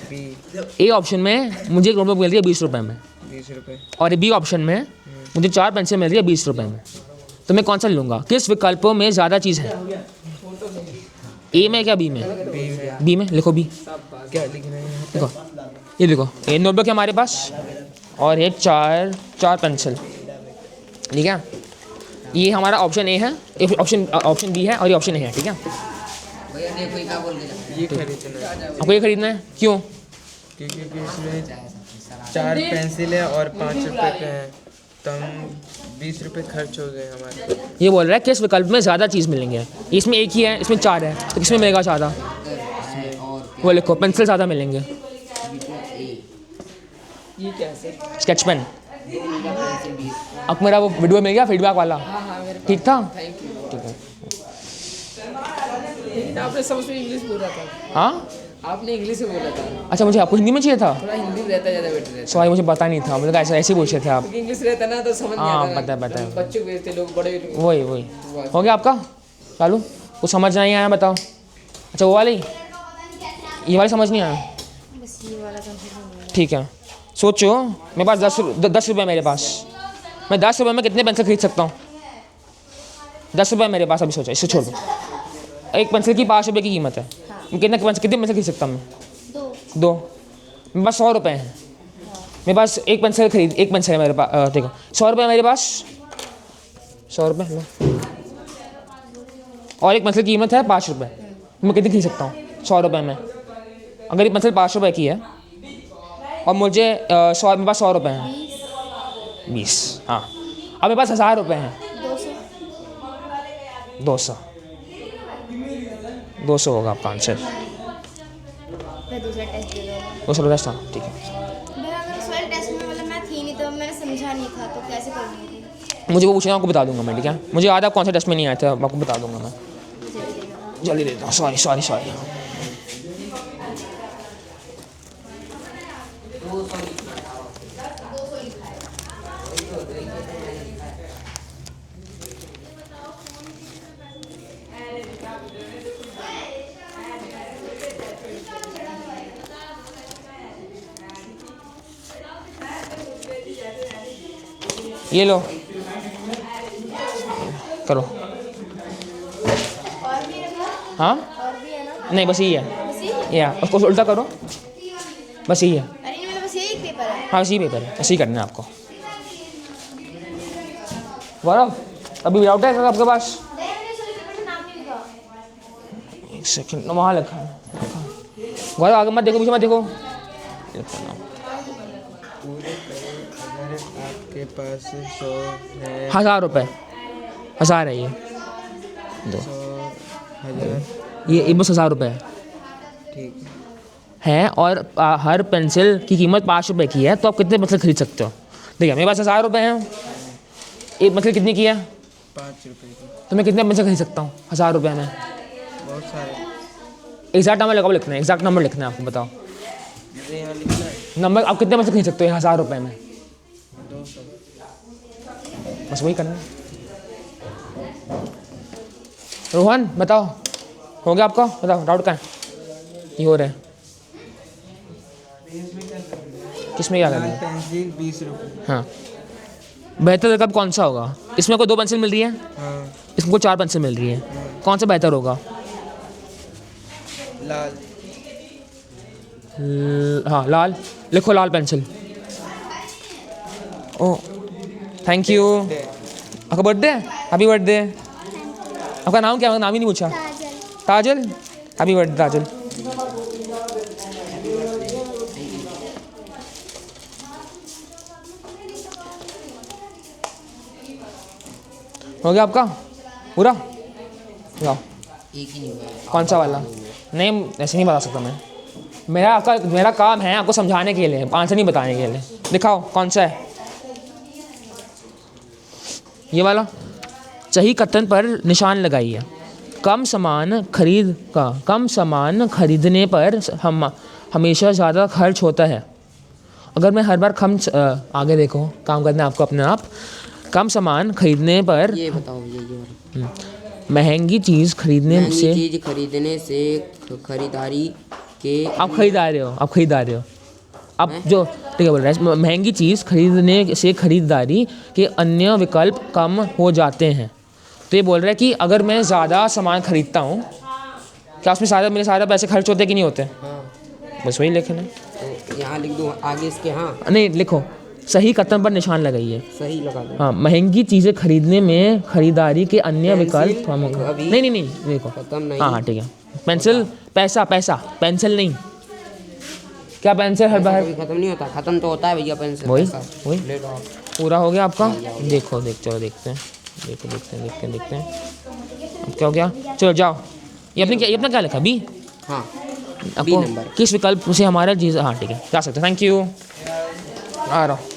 ए ऑप्शन में मुझे एक नोटबुक मिल रही है 20 रुपए में, 20 रुपए। और बी ऑप्शन में मुझे 4 पेंसिल मिल रही है 20 रुपए में। तो मैं कौन सा लूँगा? किस विकल्पों में ज़्यादा चीज़ है? ए में क्या बी में? बी में। लिखो बी। क्या लिख रहे हैं? देखो, ये देखो, ये नोटबुक है हमारे पास और ये चार पेंसिल, ठीक है? ये हमारा ऑप्शन ए है, ऑप्शन बी है और ये ऑप्शन ए है, ठीक है? भैया देखो ये क्या बोल के जा। ये खरीदना है आपको ये खरीदना है, क्यों? क्योंकि इसमें 4 पेंसिल है और 5 रुपए के हैं, तो हम 20 रुपए खर्च हो गए हमारे। ये बोल रहा है किस विकल्प में ज़्यादा चीज़ मिलेंगे। इसमें एक ही है, इसमें 4 है, तो किसमें मिलेगा ज़्यादा? वो लिखो, पेंसिल ज़्यादा मिलेंगे। ये क्या है सर? Sketch pen. अब मेरा वो वीडियो मिल गया फीडबैक वाला, ठीक था? Thank you. ठीक है। लेकिन आपने समझ में इंग्लिश बोला था, हाँ, आपने इंग्लिश में बोला था, अच्छा, मुझे आपको हिंदी में चाहिए था। थोड़ा हिंदी में रहता ज़्यादा बेटर रहता। सॉरी, मुझे पता नहीं था, मुझे कहा ऐसे ही पूछे थे आप। क्योंकि इंग्लिश रहता ना तो समझ नहीं हाँ, आता। पता है। बच्चों को भेजते लोग, बड़े लोग। वही हो गया आपका चालू। कुछ समझ नहीं आया बताओ। अच्छा, वो वाली, ये वाली समझ नहीं आया? बस ये वाला कंफ्यूजन। ठीक है, सोचो, मेरे पास 10 रुपये मेरे पास, मैं 10 रुपये में कितने पेंसिल खरीद सकता हूँ? 10 रुपये मेरे पास, अभी सोचो, इससे छोड़ दो। एक पेंसिल की 5 रुपये की कीमत है, मैं कितने पेंसिल खरीद सकता हूँ? मैं 2। मेरे पास 100 रुपये हैं, मेरे पास एक पेंसिल है मेरे पास। देखो, 100 रुपये मेरे पास, 100 रुपये लो, और एक पेंसिल की कीमत है 5 रुपये। मैं कितनी खरीद सकता हूँ 100 रुपये में? अगर ये पेंसिल 5 रुपये की है और मुझे मेरे पास 100 रुपये हैं, 20, हाँ, अब मेरे पास 1000 रुपये हैं, 200 होगा आपका आंसर। मैं दूसरा टेस्ट दे दूँगा। 200 रुपये था, ठीक है। भैया अगर उस वाले टेस्ट में मतलब मैं थी नहीं तो मैंने समझा नहीं था, तो कैसे करूँगी? मुझे वो पूछना, आपको बता दूंगा मैं, ठीक है? मुझे याद है आप कौन सा टेस्ट में नहीं आए थे, आपको बता दूंगा मैं, जल्दी देता हूँ। सॉरी। ये लो, करो। और भी है ना? हाँ, और भी है ना? नहीं, बस यही है, बस यही? या उसको उल्टा करो, बस यही है। अरे नहीं, मतलब बस यही एक पेपर है। हाँ, इसी पेपर है, ऐसे ही करना है आपको। गौरव, अभी विदाउट है आपके पास? नहीं, मैंने इस वाले पेपर में नाम नहीं लिखा। एक सेकंड, वहाँ लिखा है। गौरव, आगे मत देखो, पीछे मत देखो। अगर आपके पास 100 है, 1000 रुपये, 1000 है ये, 100 1000, ये बस 1000 रुपये ठीक है, और हर पेंसिल की कीमत 5 रुपये की है, तो आप कितने पेंसिल खरीद सकते हो? देखिए, मेरे पास 1000 रुपये हैं, एक पेंसिल कितनी की है? 5 रुपए की, तो मैं कितने पेंसिल खरीद सकता हूँ 1000 रुपये में? बहुत सारे। एग्जैक्ट नंबर लगाओ, लिखना है, एग्जैक्ट नंबर लिखना है आपको, बताओ मुझे यहाँ लिखना है नंबर। आप कितने पेंसिल खरीद सकते हो 1000 रुपये में? 200। बस वही करना है। रोहन, बताओ, हो गया आपका? बताओ, डाउट कहाँ है? ये हो रहा है, किसमें क्या करना है? पेंसिल 20 रुपए। हाँ, बेहतर विकल्प कौन सा होगा? इसमें को 2 पेंसिल मिल रही है, हाँ, इसमें को 4 पेंसिल मिल रही है, कौन सा बेहतर होगा? लाल। हाँ, लाल। लिखो, लाल पेंसिल। Oh, thank you. आपका बर्थडे है? Happy birthday. आपका नाम क्या है? नाम ही नहीं पूछा। ताजल। Happy birthday Tajal. हो गया आपका पूरा? जाओ। एक ही नहीं हुआ है। कौन सा वाला? नहीं ऐसे नहीं बता सकता मैं। मेरा काम है आपको समझाने के लिए, आंसर नहीं बताने के लिए। दिखाओ कौन सा है ये वाला। सही कथन पर निशान लगाइए। कम सामान खरीदने पर हम हमेशा ज़्यादा खर्च होता है। अगर मैं हर बार आगे देखो, काम करना है आपको अपने आप। कम सामान खरीदने पर ये बताओ ये महंगी चीज़ खरीदने से खरीदारी के आप खरीदा रहे हो अब जो ठीक है बोल रहा है, महंगी चीज़ खरीदने से खरीदारी के अन्य विकल्प कम हो जाते हैं। तो ये बोल रहा है कि अगर मैं ज़्यादा सामान खरीदता हूँ, क्या उसमें मेरे सारे पैसे खर्च होते कि नहीं होते? हाँ। बस वही लिखना है। तो यहाँ लिख दूँ आगे इसके? हाँ नहीं लिखो, सही कथन पर निशान लगाइए। सही लगा दो। हाँ, महंगी चीज़ें खरीदने में खरीदारी के अन्य विकल्प अभी नहीं देखो। खत्म नहीं। हाँ ठीक है। पेंसिल पैसा पेंसिल नहीं। क्या पेंसिल हर बार कभी खत्म नहीं होता? खत्म तो होता है भैया पेंसिल। वही ले लो आप। पूरा हो गया आपका? चलो देखते हैं अब क्या हो गया। चलो जाओ। ये अपना क्या लिखा? बी। हाँ आपको नंबर। किस विकल्प से हमारा चीज़? हाँ ठीक है, जा सकते हैं। Thank you. आ रहा हूँ।